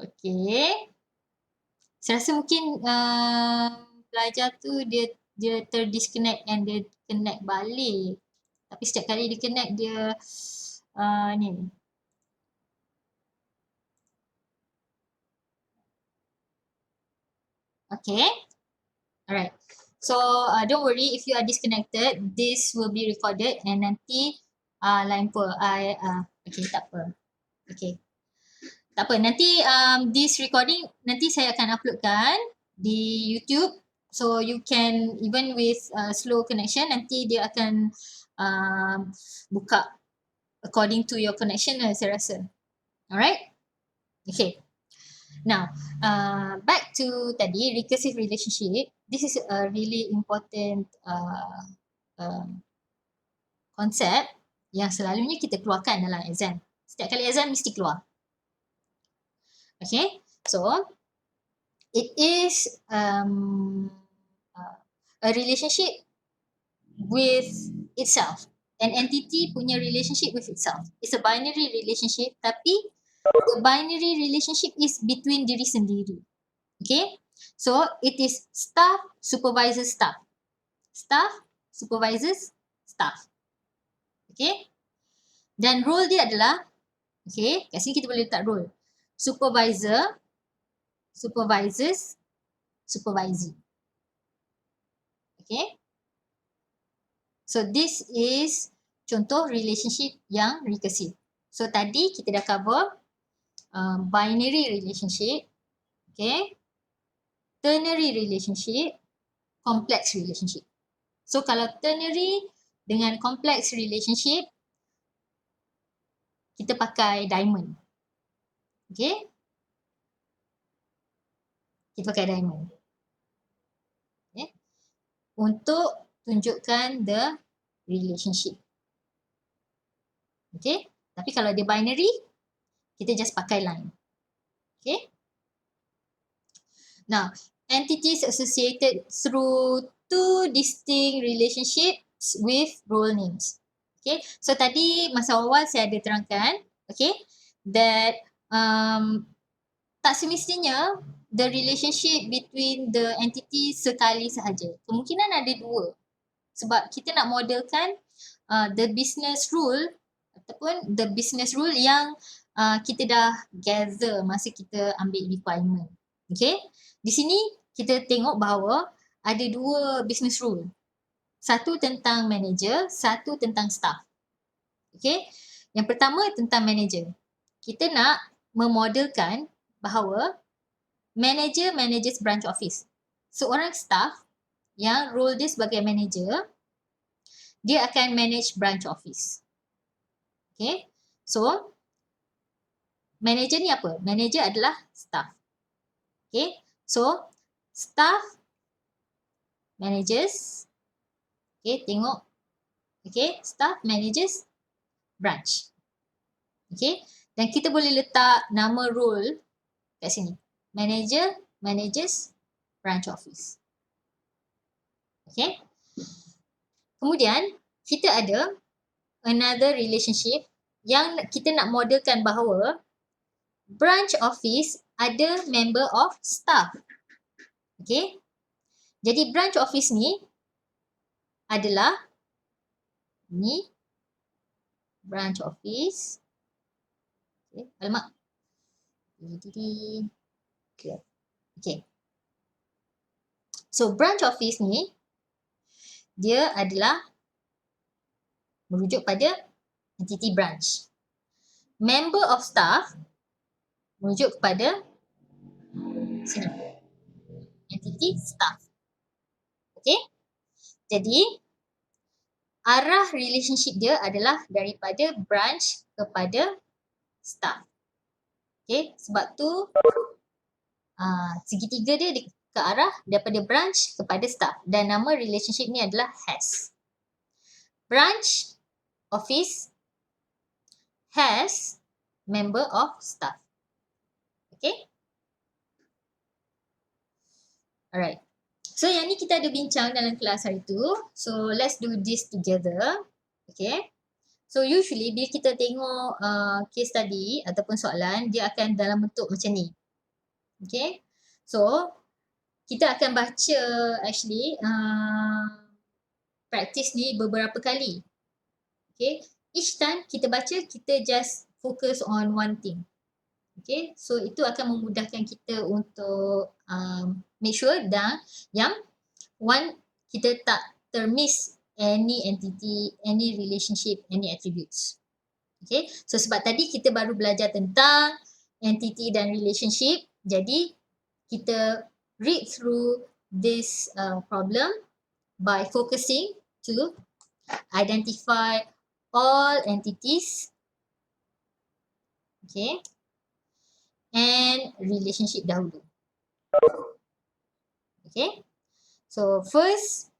okay. Saya rasa mungkin pelajar tu dia terdisconnect and dia connect balik. Tapi setiap kali dia connect dia ni. Okay. Alright. So don't worry if you are disconnected. This will be recorded and nanti lain pun okay, tak apa. Okay. Tak apa, nanti this recording nanti saya akan uploadkan di YouTube. So you can, even with slow connection, nanti dia akan buka according to your connection lah saya rasa. Alright? Okay. Now, back to tadi, recursive relationship. This is a really important concept yang selalunya kita keluarkan dalam exam. Setiap kali exam mesti keluar. Okay, so it is a relationship with itself. An entity punya relationship with itself. It's a binary relationship, tapi the binary relationship is between diri sendiri. Okay, so it is staff, supervisor, staff. Staff, supervisors, staff. Okay, dan role dia adalah, okay, kat sini kita boleh letak role. Supervisor, supervisors, supervisee. Okay. So this is contoh relationship yang recursive. So tadi kita dah cover binary relationship. Okay. ternary relationship, complex relationship. So kalau ternary dengan complex relationship, kita pakai diamond. Okay? Kita pakai diamond. Okay? Untuk tunjukkan the relationship. Okay? Tapi kalau dia binary, kita just pakai line. Okay? Now, entities associated through two distinct relationships with role names. Okay, so tadi masa awal saya ada terangkan, okay, that tak semestinya the relationship between the entity sekali sahaja. Kemungkinan ada dua. Sebab kita nak modelkan the business rule ataupun the business rule yang kita dah gather masa kita ambil requirement. Okay, di sini kita tengok bahawa ada dua business rule. Satu tentang manager, satu tentang staff. Okay, yang pertama tentang manager. Kita nak memodelkan bahawa manager manages branch office. Seorang staff yang role dia sebagai manager, dia akan manage branch office. Okay, so manager ni apa? Manager adalah staff. Okay, so staff manages, okay, tengok, okay, staff manages branch. Okay, dan kita boleh letak nama role kat sini. Manager manages branch office. Okay, kemudian kita ada another relationship yang kita nak modelkan bahawa branch office ada member of staff. Okay, jadi branch office ni adalah ni branch office. Okay, alamak. Okay. So branch office ni dia adalah merujuk pada entity branch. Member of staff merujuk kepada sini. Entity staff. Okay. Jadi arah relationship dia adalah daripada branch kepada staff. Okay, sebab tu segitiga dia ke arah daripada branch kepada staff dan nama relationship ni adalah has. Branch office has member of staff. Okay. Alright. So yang ni kita ada bincang dalam kelas hari tu. So let's do this together. Okay. So usually bila kita tengok case study ataupun soalan, dia akan dalam bentuk macam ni. Okay. So kita akan baca actually practice ni beberapa kali. Okay. Each time kita baca, kita just focus on one thing. Okay. So itu akan memudahkan kita untuk make sure dan yang one kita tak termiss any entity, any relationship, any attributes. Okay, so sebab tadi kita baru belajar tentang entity dan relationship, jadi kita read through this problem by focusing to identify all entities, okay, and relationship dahulu. Okay, so first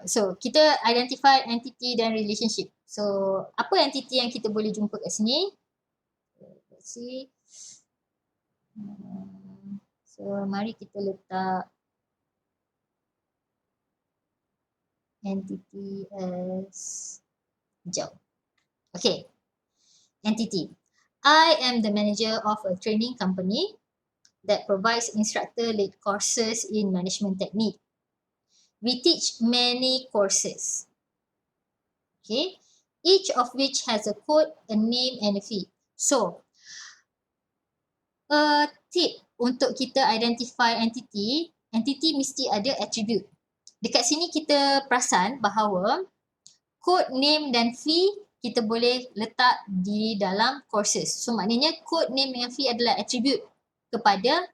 so kita identify entity dan relationship. So apa entity yang kita boleh jumpa kat sini? Let's see. So mari kita letak entity as hijau. Okay, entity. I am the manager of a training company that provides instructor-led courses in management technique. We teach many courses, okay, each of which has a code, a name and a fee. So, a tip untuk kita identify entity mesti ada attribute. Dekat sini kita perasan bahawa code, name dan fee kita boleh letak di dalam courses. So, maknanya code, name dan fee adalah attribute kepada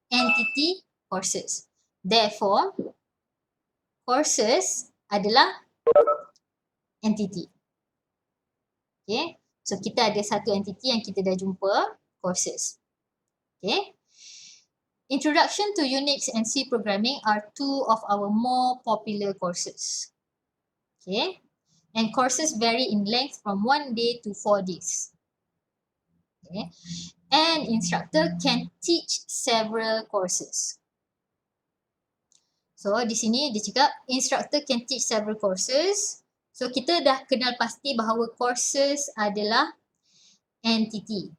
entity courses. Therefore, courses adalah entity. Okay. So kita ada satu entity yang kita dah jumpa, courses. Okay. Introduction to Unix and C programming are two of our more popular courses. Okay. And courses vary in length from 1 day to 4 days. Okay. An instructor can teach several courses. So di sini dia cakap instructor can teach several courses. So kita dah kenal pasti bahawa courses adalah entity.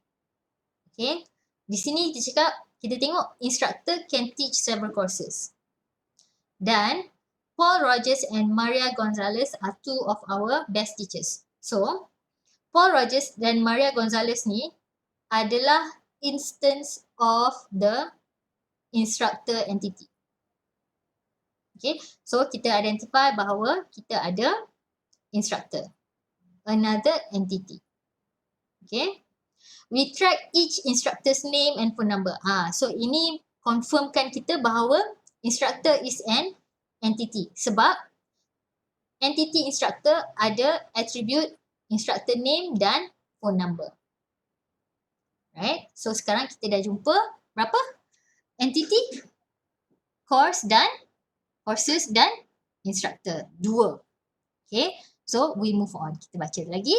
Okay. Di sini dia cakap kita tengok instructor can teach several courses. Dan Paul Rogers and Maria Gonzalez are two of our best teachers. So Paul Rogers dan Maria Gonzalez ni adalah instance of the instructor entity. Okay, so kita identify bahawa kita ada instructor, another entity. Okay, we track each instructor's name and phone number. So ini confirmkan kita bahawa instructor is an entity sebab entity instructor ada attribute instructor name dan phone number. Right? So sekarang kita dah jumpa berapa? Entity, course dan courses dan instructor. 2. Okay. So we move on. Kita baca lagi.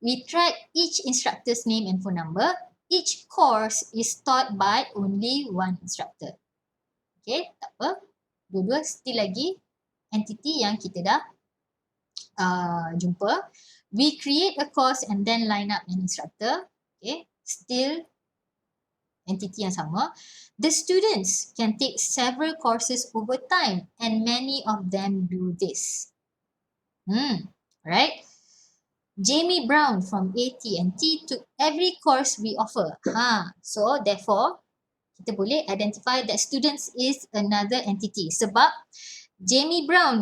We track each instructor's name and phone number. Each course is taught by only one instructor. Okay. Tak apa. Dua-dua still lagi entity yang kita dah jumpa. We create a course and then line up an instructor. Okay. Still entity yang sama. The students can take several courses over time and many of them do this. Right? Jamie Brown from AT&T took every course we offer. So therefore, kita boleh identify that students is another entity. Sebab Jamie Brown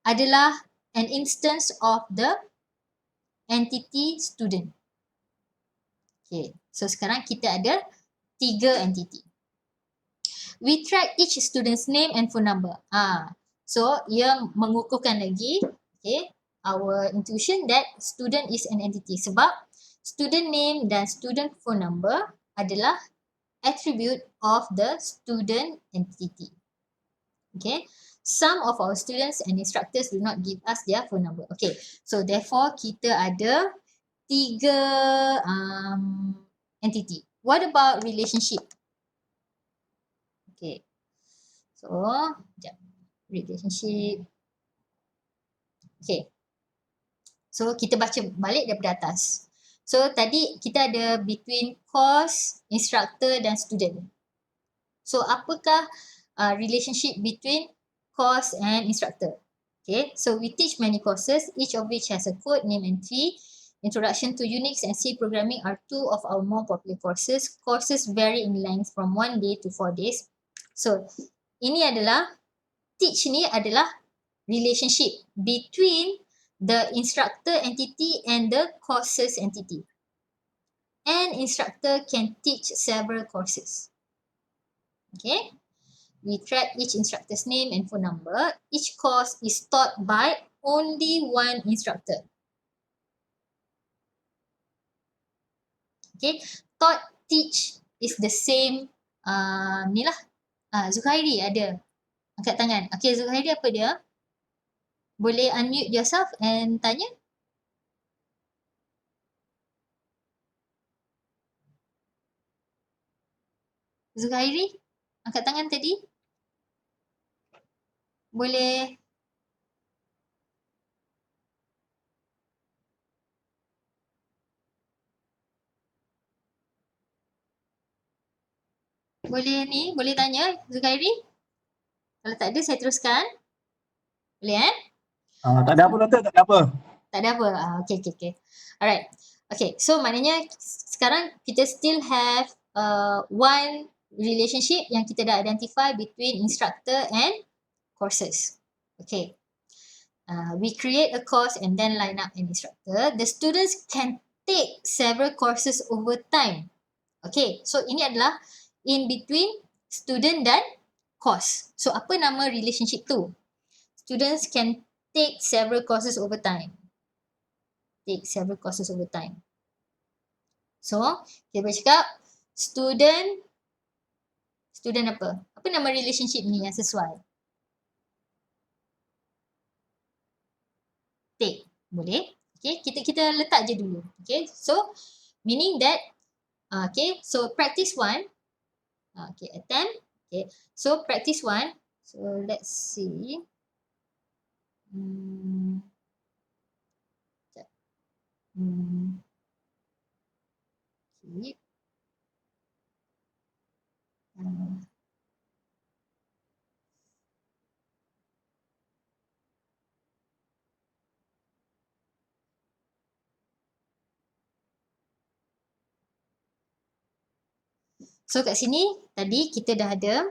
adalah an instance of the entity student. Okay, so sekarang kita ada 3 entity. We track each student's name and phone number. So ia mengukuhkan lagi, okay, our intuition that student is an entity. Sebab student name dan student phone number adalah attribute of the student entity. Okay, some of our students and instructors do not give us their phone number. Okay, so therefore kita ada 3 entity. What about relationship? Okay, so sekejap. Relationship. Okay, so kita baca balik daripada atas. So tadi kita ada between course, instructor dan student. So apakah relationship between course and instructor? Okay, so we teach many courses, each of which has a code, name and fee. Introduction to Unix and C programming are 2 of our more popular courses. Courses vary in length from 1 day to 4 days. So ini adalah, teach ni adalah relationship between the instructor entity and the courses entity. An instructor can teach several courses. Okay. We track each instructor's name and phone number. Each course is taught by only one instructor. Okay. Taught, teach is the same. Ni lah. Zuhairi ada angkat tangan. Okay, Zuhairi apa dia? Boleh unmute yourself and tanya? Zuhairi, angkat tangan tadi? Boleh? Boleh tanya Zuhairi? Kalau tak ada saya teruskan. Boleh Tak ada apa Doktor, tak ada apa. Tak ada apa. Okay. Alright. Okay, so maknanya sekarang kita still have one relationship yang kita dah identify between instructor and courses. Okay. We create a course and then line up an instructor. The students can take several courses over time. Okay, so ini adalah in between student dan course. So apa nama relationship tu? Students can take several courses over time. Take several courses over time. So, kita boleh cakap student apa? Apa nama relationship ni yang sesuai? Take. Boleh? Okay, kita letak je dulu. Okay, so meaning that okay, so practice 1. Okay, attempt. Okay, so practice 1. So let's see. Sekejap. Okay. So kat sini tadi kita dah ada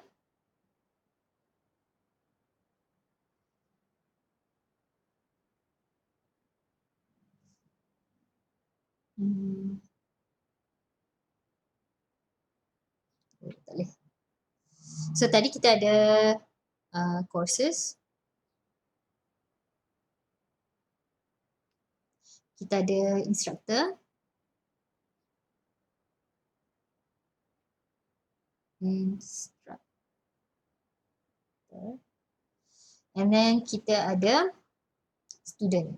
tak boleh. So tadi kita ada courses. Kita ada instructor. And then kita ada student.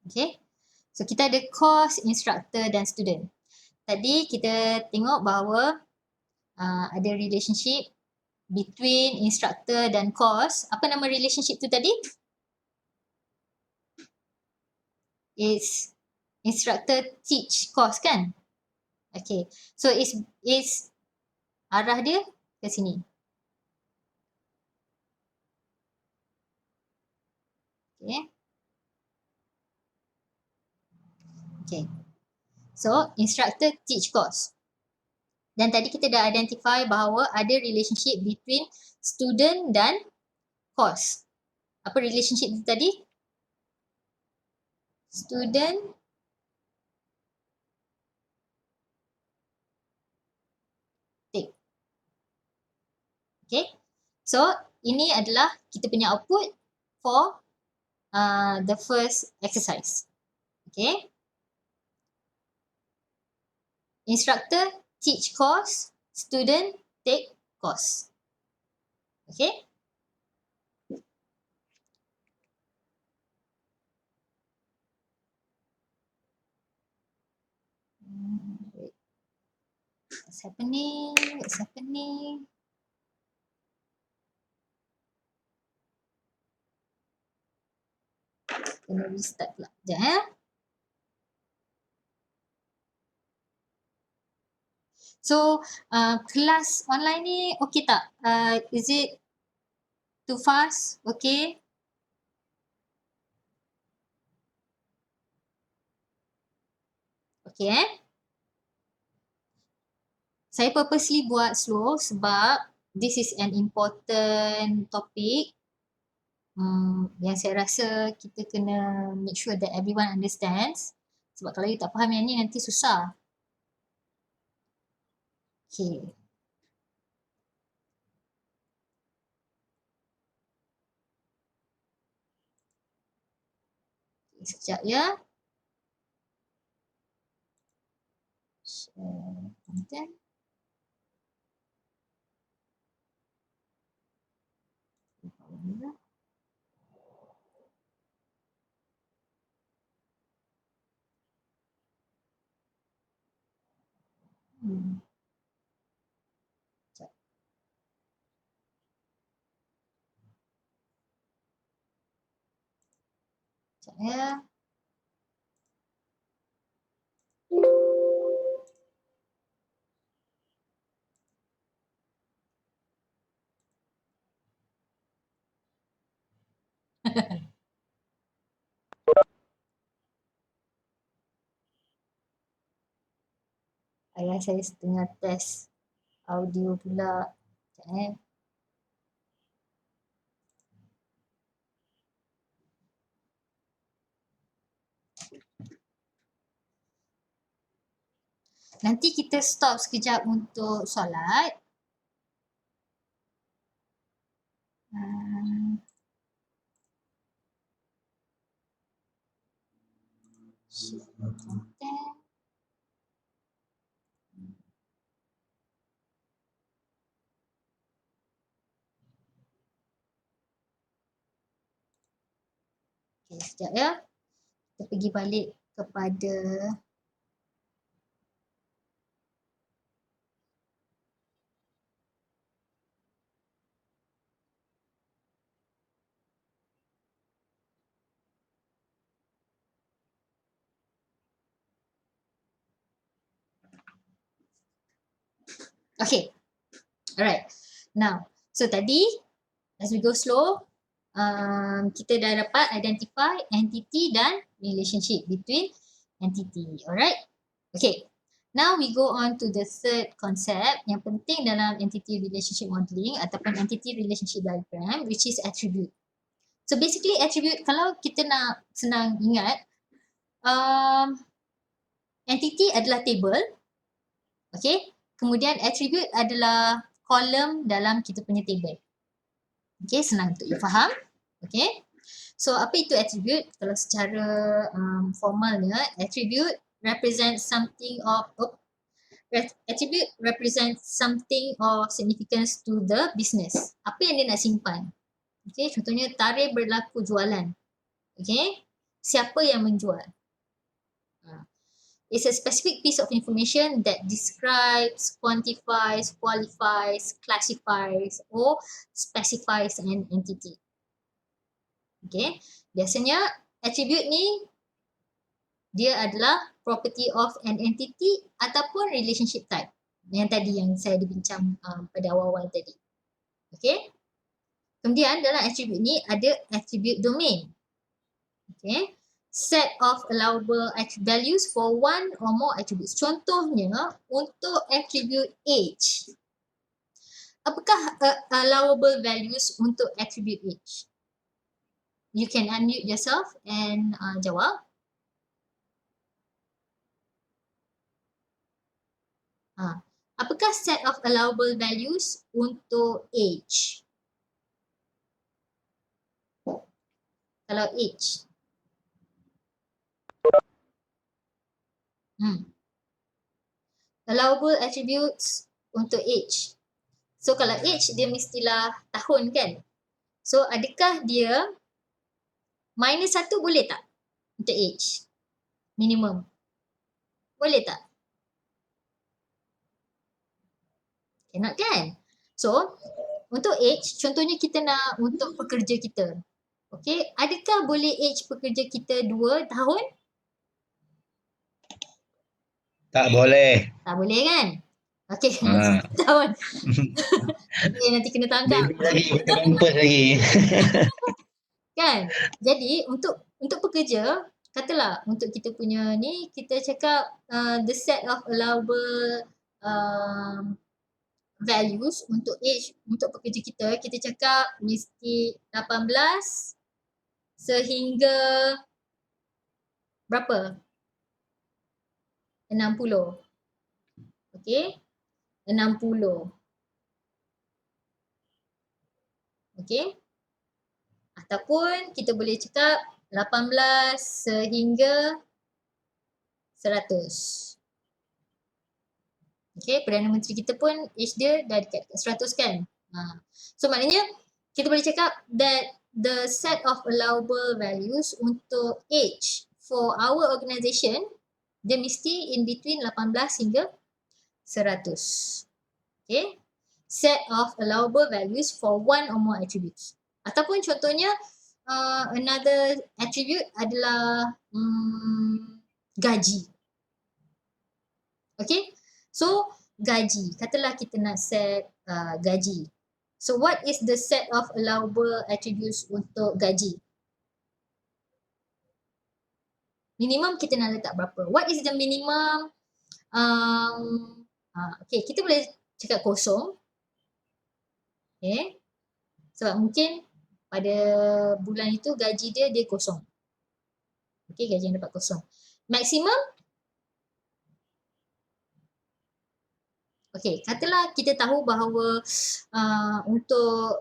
Okay. So kita ada course, instructor dan student. Tadi kita tengok bahawa ada relationship between instructor dan course. Apa nama relationship tu tadi? It's instructor teach course kan? Okay. So it's arah dia ke sini. Okay. Okay. So instructor teach course. Dan tadi kita dah identify bahawa ada relationship between student dan course. Apa relationship itu tadi? Student take. Okay. So ini adalah kita punya output for the first exercise. Okay. Instructor teach course, student take course. Okay. What's happening? What's happening? Kena restart pula. Sekejap So, kelas online ni okay tak? Is it too fast? Okay? Okay Saya purposely buat slow sebab this is an important topic yang saya rasa kita kena make sure that everyone understands. Sebab kalau you tak faham yang ni nanti susah. Okay. Sekejap ya. Share content. Sekejap. Sekejap ya. Ayah saya setengah test Audio pula. Sekejap, Nanti kita stop sekejap untuk solat. Shift content. Okay, sekejap ya. Kita pergi balik kepada okay. Alright. Now, so tadi as we go slow, kita dah dapat identify entity dan relationship between entity. Alright. Okay. Now we go on to the third concept yang penting dalam entity relationship modeling ataupun entity relationship diagram, which is attribute. So basically attribute, kalau kita nak senang ingat, entity adalah table. Okay. Kemudian attribute adalah kolom dalam kita punya table. Okay, senang untuk faham. Okay. So apa itu attribute? Kalau secara formalnya, attribute represents something of attribute represents something of significance to the business. Apa yang dia nak simpan? Okay, contohnya tarikh berlaku jualan. Okay, siapa yang menjual? It's a specific piece of information that describes, quantifies, qualifies, classifies or specifies an entity. Okay, biasanya attribute ni dia adalah property of an entity ataupun relationship type. Yang tadi yang saya dibincang pada awal-awal tadi. Okay. Kemudian dalam attribute ni ada attribute domain. Okay. Set of allowable values for one or more attributes. Contohnya untuk attribute age. Apakah allowable values untuk attribute age? You can unmute yourself and jawab. Apakah set of allowable values untuk age? Kalau age. Allowable attributes untuk age. So kalau age dia mestilah tahun kan? So adakah dia -1 boleh tak untuk age? Minimum. Boleh tak? Cannot kan? So untuk age, contohnya kita nak untuk pekerja kita. Okay, adakah boleh age pekerja kita 2 tahun? Tak boleh. Tak boleh kan? Okay, 1 tahun. Okay, nanti kena tangkap. Baby lagi, kita pampers lagi. Kan? Jadi untuk pekerja, katalah untuk kita punya ni, kita cakap the set of allowable values untuk age untuk pekerja kita cakap mesti 18 sehingga berapa? 60. Okay? 60. Okay? Ataupun kita boleh cakap 18 sehingga 100. Okay, Perdana Menteri kita pun age dia dah dekat 100 kan. So maknanya kita boleh cakap that the set of allowable values untuk age for our organisation dia mesti in between 18 hingga 100. Okay. Set of allowable values for one or more attributes. Ataupun contohnya another attribute adalah gaji. Okay. So gaji. Katalah kita nak set gaji. So what is the set of allowable attributes untuk gaji? Minimum kita nak letak berapa? What is the minimum? Okay, kita boleh cakap kosong. Okay. Sebab mungkin pada bulan itu gaji dia kosong. Okay, gaji yang dapat kosong. Maksimum. Okay, katalah kita tahu bahawa untuk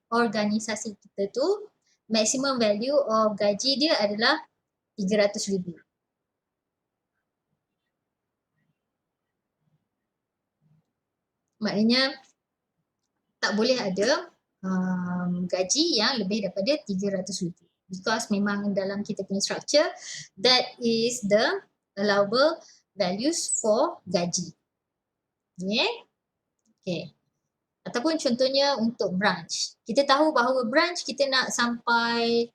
organisasi kita tu maximum value of gaji dia adalah 300,000. Maknanya tak boleh ada gaji yang lebih daripada 300,000. Because memang dalam kita punya structure, that is the allowable values for gaji. Okay. Ataupun contohnya untuk branch. Kita tahu bahawa branch kita nak sampai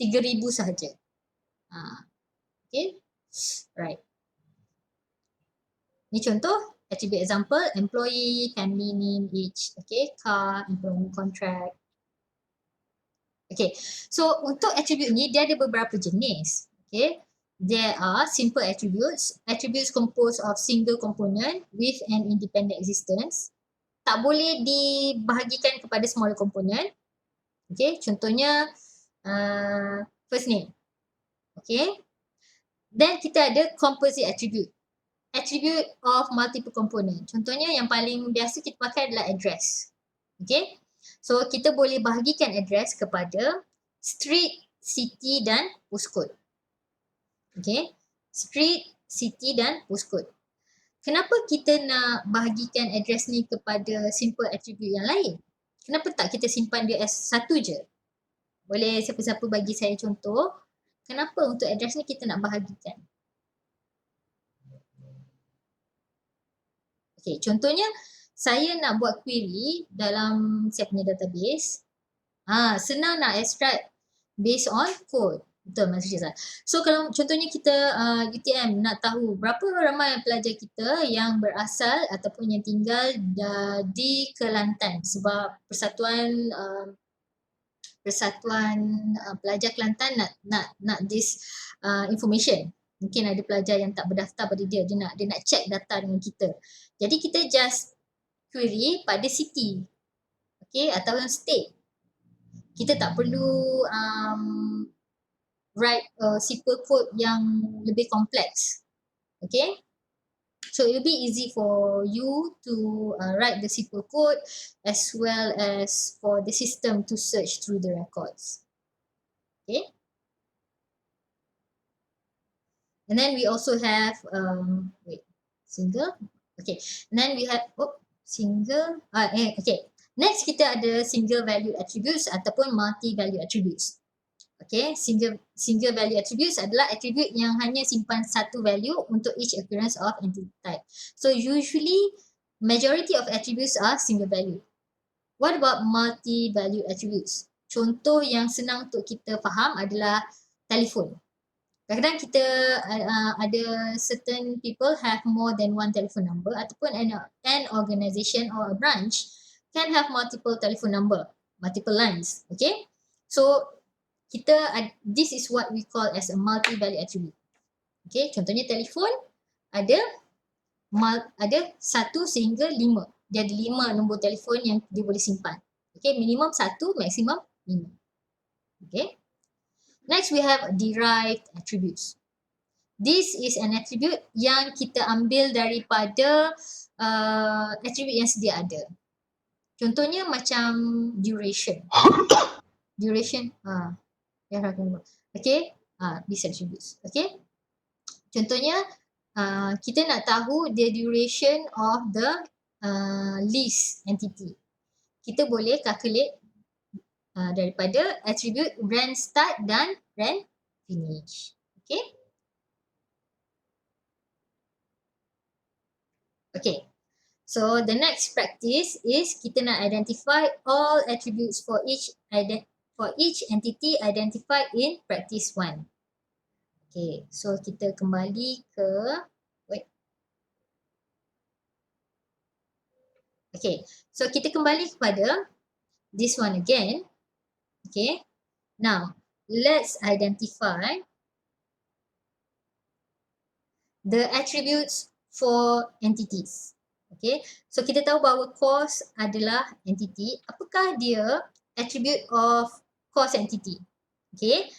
3,000 sahaja. Okay. Right. Ini contoh, attribute example, employee, family name, age, okay, car, employment contract. Okay, so untuk attribute ni dia ada beberapa jenis. Okay, there are simple attributes, attributes composed of single component with an independent existence. Tak boleh dibahagikan kepada smaller component. Okay, contohnya first name. Okay, then kita ada composite attribute. Attribute of multiple component. Contohnya yang paling biasa kita pakai adalah address. Okay. So kita boleh bahagikan address kepada street, city dan postcode. Okay. Street, city dan postcode. Kenapa kita nak bahagikan address ni kepada simple attribute yang lain? Kenapa tak kita simpan dia as satu je? Boleh siapa-siapa bagi saya contoh. Kenapa untuk address ni kita nak bahagikan? Okay, contohnya saya nak buat query dalam saya punya database. Senang nak extract based on code. Betul Mas Rizal. So kalau contohnya kita UTM nak tahu berapa ramai pelajar kita yang berasal ataupun yang tinggal di Kelantan, sebab Persatuan Pelajar Kelantan nak this information. Mungkin ada pelajar yang tak berdaftar pada dia nak check data dengan kita. Jadi kita just query pada city, okay, atau state. Kita tak perlu write SQL code yang lebih kompleks, okay. So it will be easy for you to write the SQL code as well as for the system to search through the records, okay. And then we also have single. Okay. And then we have single. Okay. Next kita ada single value attributes ataupun multi value attributes. Okay. Single value attributes adalah attribute yang hanya simpan satu value untuk each occurrence of entity type. So usually majority of attributes are single value. What about multi value attributes? Contoh yang senang untuk kita faham adalah telefon. Kadang-kadang kita ada certain people have more than one telephone number ataupun an organisation or a branch can have multiple telephone number, multiple lines, okay. So this is what we call as a multi-value attribute. Okay, contohnya telefon ada 1 sehingga 5. Dia ada 5 nombor telefon yang dia boleh simpan. Okay, minimum 1, maksimum 5. Okay. Next we have derived attributes. This is an attribute yang kita ambil daripada attribute yang sedia ada. Contohnya macam duration. Duration. Okay. These attributes. Okay. Contohnya kita nak tahu the duration of the list entity. Kita boleh calculate daripada attribute rand start dan rand finish. Okay. Okay. So the next practice is kita nak identify all attributes for each entity identified in practice 1. Okay. So kita kembali ke Okay. So kita kembali kepada this one again. Okay, now let's identify the attributes for entities. Okay, so kita tahu bahawa course adalah entity. Apakah dia attribute of course entity? Okay,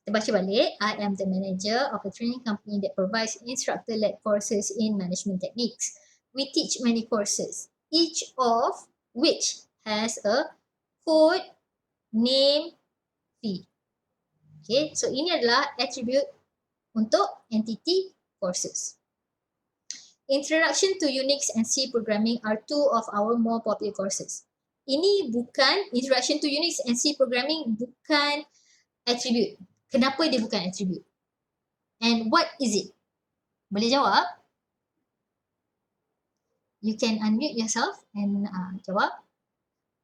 kita baca balik. I am the manager of a training company that provides instructor-led courses in management techniques. We teach many courses, each of which has a code, name, fee. Okay, so ini adalah attribute untuk entity courses. Introduction to Unix and C programming are two of our more popular courses. Ini bukan, Introduction to Unix and C programming bukan attribute. Kenapa dia bukan attribute? And what is it? Boleh jawab? You can unmute yourself and jawab.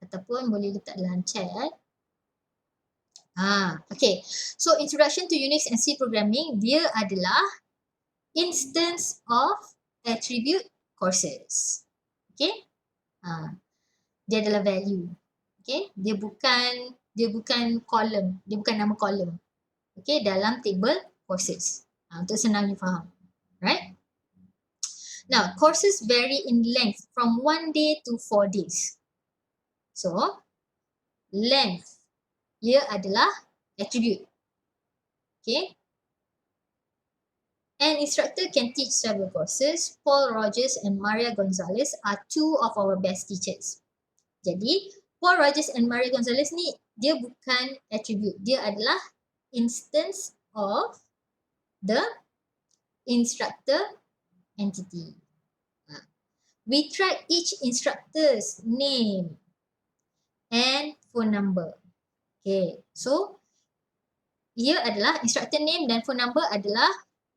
Ataupun boleh letak dalam chat. Okay. So Introduction to Unix and C programming, dia adalah instance of attribute courses. Okay. Dia adalah value. Okay. Dia bukan column. Dia bukan nama column. Okay. Dalam table courses. Untuk senang you faham. Right. Now, courses vary in length from 1 day to 4 days. So, length. Ia adalah attribute. Okay. An instructor can teach several courses. Paul Rogers and Maria Gonzalez are two of our best teachers. Jadi, Paul Rogers and Maria Gonzalez ni, dia bukan attribute. Dia adalah instance of the instructor entity. We track each instructor's name and phone number. Okay, so ia adalah instructor name dan phone number adalah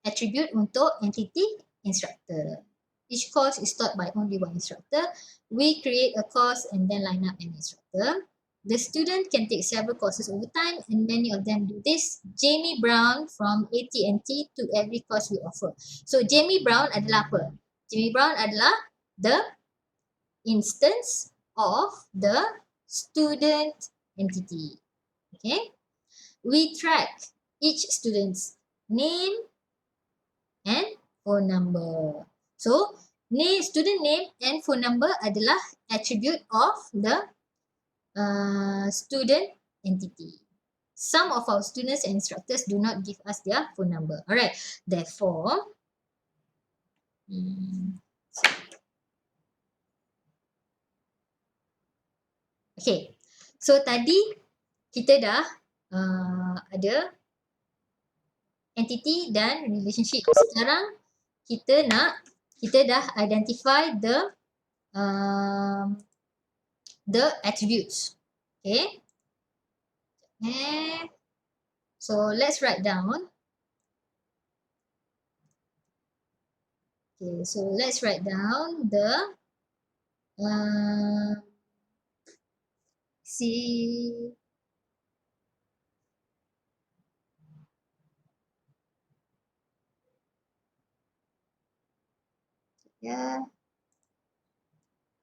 attribute untuk entity instructor. Each course is taught by only one instructor. We create a course and then line up an instructor. The student can take several courses over time and many of them do this. Jamie Brown from AT&T to every course we offer. So Jamie Brown adalah apa? Jamie Brown adalah the instance of the student entity. Okay. We track each student's name and phone number. So, student name and phone number adalah attribute of the student entity. Some of our students and instructors do not give us their phone number. Alright, therefore, okay, so tadi kita dah ada entity dan relationship. Sekarang kita dah identify the attributes. Okay. So let's write down. Okay, so let's write down the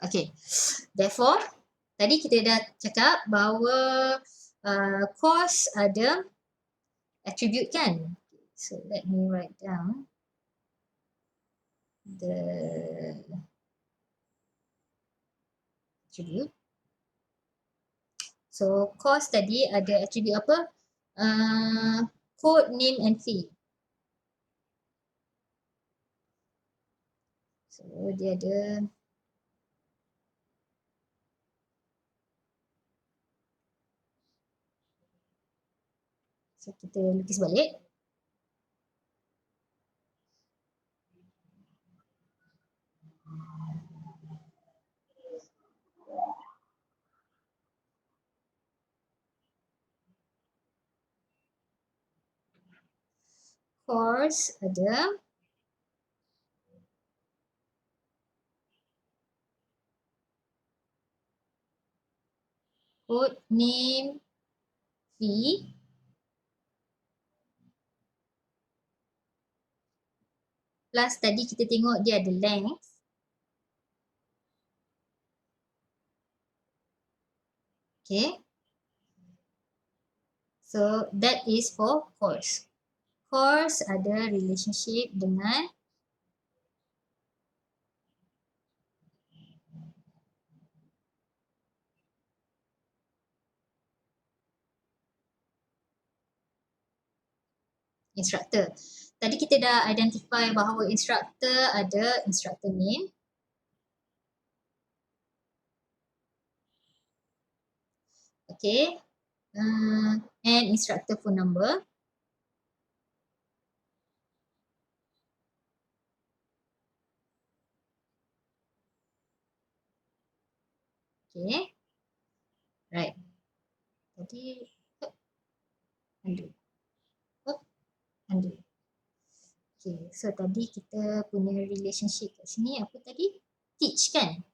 Okay, therefore, tadi kita dah cakap bahawa course ada attribute kan. So let me write down the attribute. So course tadi ada attribute apa? Code, name and fee. So dia ada kita lukis balik. Course ada code, name, fee. Plus tadi kita tengok dia ada length. Okay. So that is for course. Course ada relationship dengan instructor. Tadi kita dah identify bahawa instructor ada instructor name. Okay. And instructor phone number. Okay. Right. Tadi undo. Undo. Okay. So tadi kita punya relationship kat sini apa tadi? Teach kan?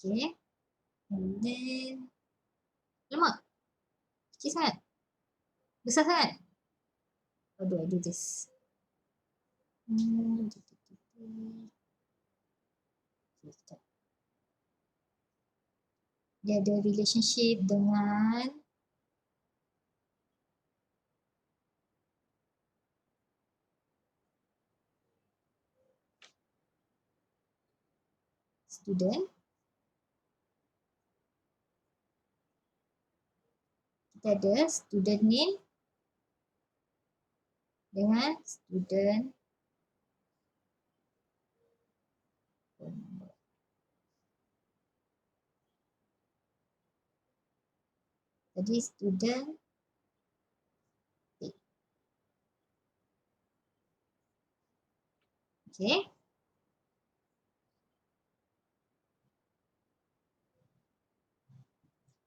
Okay. And then lemak. Kecil sangat. Besar sangat. How do I do this? Dia ada relationship dengan student. Kita ada student name dengan student phone number. Jadi student okay.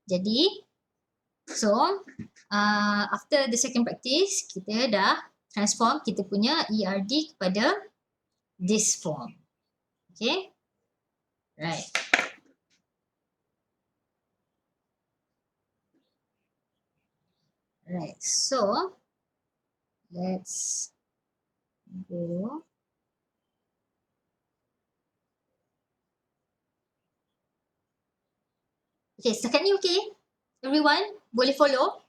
Jadi after the second practice kita dah transform kita punya ERD kepada this form. Okay. Right. Right. So let's go. Okay, setakat ni okay? Everyone boleh follow?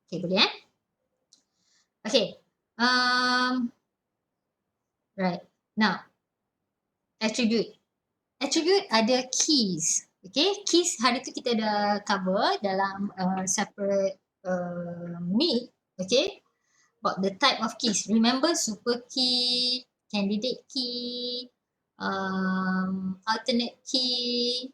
Okay, boleh eh? Okay. Right. Now, attribute. Attribute ada keys. Okay, keys hari tu kita dah cover dalam separate meet. Okay, about the type of keys. Remember super key, candidate key, alternate key,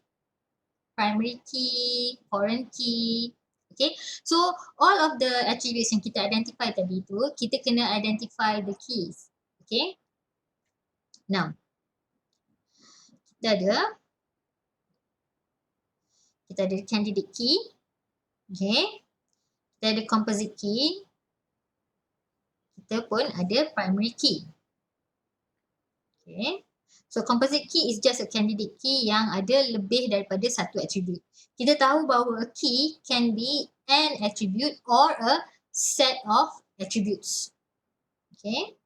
primary key, foreign key. Okay, so all of the attributes yang kita identify tadi tu, kita kena identify the keys. Okay, now kita ada candidate key. Okay, kita ada composite key. Kita pun ada primary key. Okay. So composite key is just a candidate key yang ada lebih daripada satu attribute. Kita tahu bahawa a key can be an attribute or a set of attributes. Okay.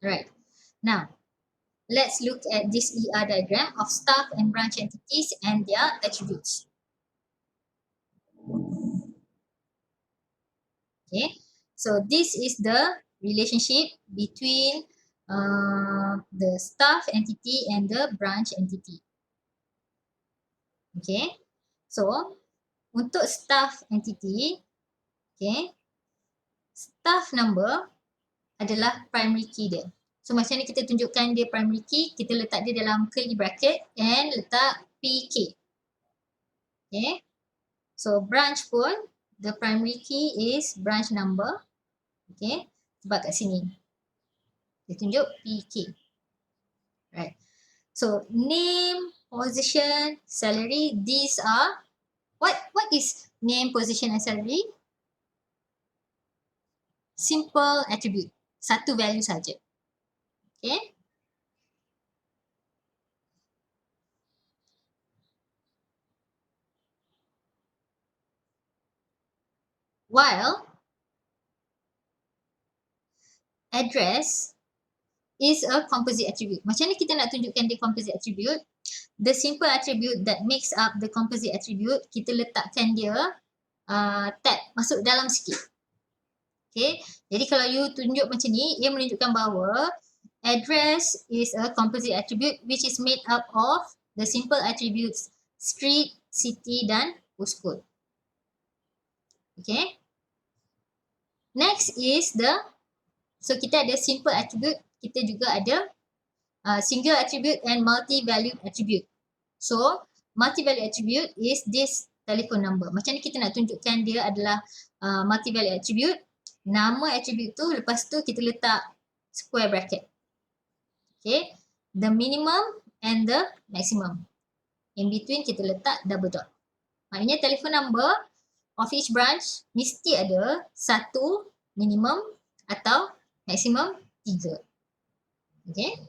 Right. Now, let's look at this ER diagram of staff and branch entities and their attributes. Okay, so this is the relationship between the staff entity and the branch entity. Okay, so untuk staff entity, okay, staff number adalah primary key dia. So macam ni kita tunjukkan dia primary key, kita letak dia dalam curly bracket and letak PK. Okay, so branch pun the primary key is branch number. Okay, sebab kat sini dia tunjuk PK. Right. So name, position, salary, these are what is name, position and salary? Simple attribute. Satu value saja. Okay. While address is a composite attribute. Macam ni kita nak tunjukkan dia composite attribute. The simple attribute that makes up the composite attribute, kita letakkan dia tab masuk dalam sikit. Okay, jadi kalau you tunjuk macam ni, ia menunjukkan bahawa address is a composite attribute which is made up of the simple attributes street, city dan postcode. Okay. Next is so kita ada simple attribute, kita juga ada single attribute and multi-valued attribute. So, multi-valued attribute is this telephone number. Macam ni kita nak tunjukkan dia adalah multi-valued attribute. Nama attribute tu, lepas tu kita letak square bracket. Okay. The minimum and the maximum. In between kita letak double dot. Maknanya telephone number of each branch mesti ada 1 minimum atau maximum 3. Okay.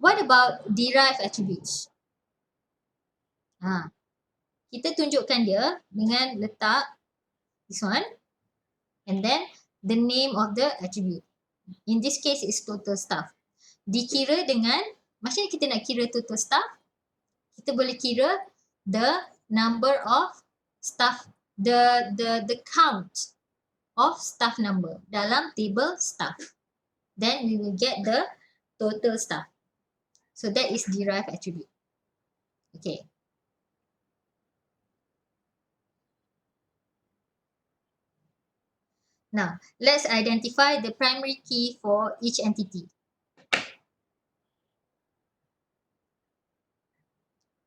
What about derived attributes? Kita tunjukkan dia dengan letak this one and then the name of the attribute. In this case is total staff. Dikira dengan, macam ni kita nak kira total staff, kita boleh kira the number of staff, the count of staff number dalam table staff. Then we will get the total staff. So that is derived attribute. Okay. Now, let's identify the primary key for each entity.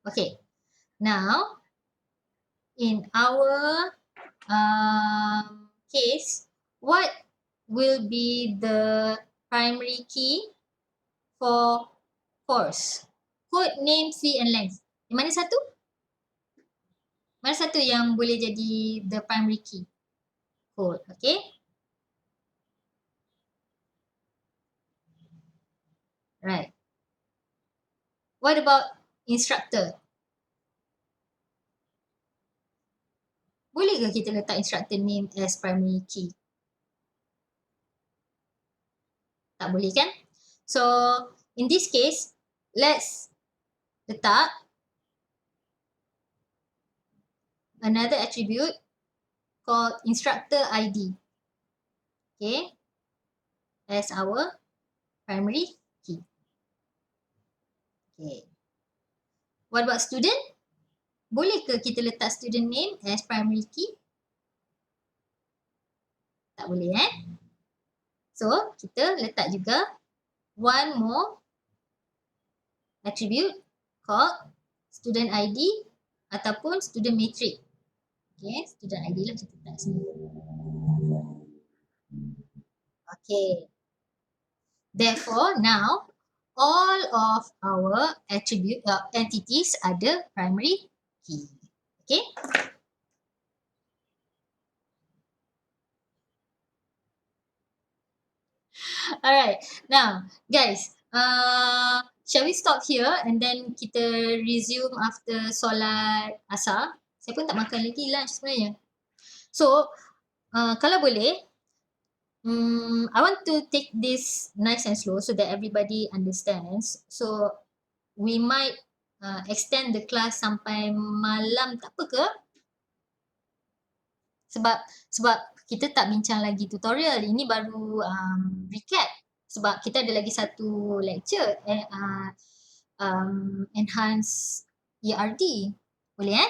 Okay. Now, in our case, what will be the primary key for course? Code, name, fee and length. Mana satu? Mana satu yang boleh jadi the primary key? Code, okay? Right. What about instructor? Boleh ke kita letak instructor name as primary key? Tak boleh kan? So, in this case, let's letak another attribute called instructor ID. Okay. As our primary key. Okay. What about student? Boleh ke kita letak student name as primary key? Tak boleh So, kita letak juga one more attribute called student ID ataupun student matrix. Okay, student ID lah kita letak sini. Okay. Therefore, now all of our attribute entities ada primary key. Okay. Alright. Now, guys, shall we stop here and then kita resume after solat asar? Saya pun tak makan lagi lunch sebenarnya. So, kalau boleh, I want to take this nice and slow so that everybody understands. So, we might extend the class sampai malam, tak apa ke? Sebab kita tak bincang lagi tutorial. Ini baru recap. Sebab kita ada lagi satu lecture, enhance ERD. Boleh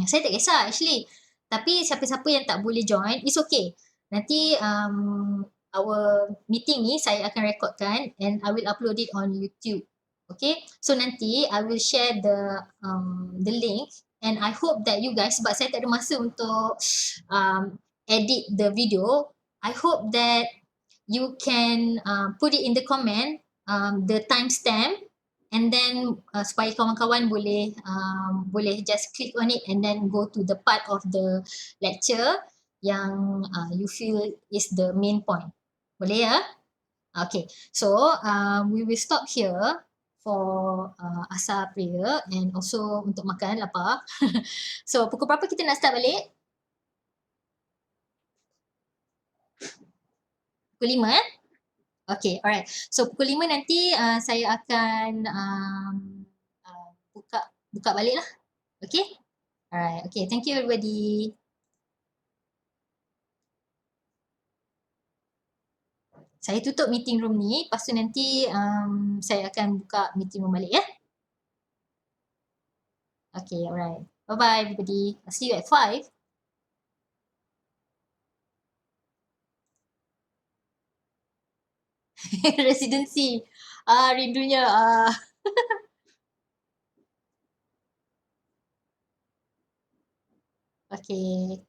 saya tak kisah actually. Tapi siapa-siapa yang tak boleh join, it's okay. Nanti our meeting ni saya akan recordkan and I will upload it on YouTube. Okay, so nanti I will share the link and I hope that you guys, sebab saya tak ada masa untuk edit the video, I hope that you can put it in the comment, the timestamp, and then supaya kawan-kawan boleh just click on it and then go to the part of the lecture yang you feel is the main point. Boleh ya? Okay, so we will stop here for asar prayer and also untuk makan lapar. So pukul berapa kita nak start balik? Pukul 5 Okay, alright. So pukul 5 nanti saya akan buka balik lah. Okay? Alright, okay. Thank you everybody. Saya tutup meeting room ni, lepas tu nanti saya akan buka meeting room balik ya. Okay, alright. Bye-bye everybody. I'll see you at 5. Residency. Rindunya. Okay.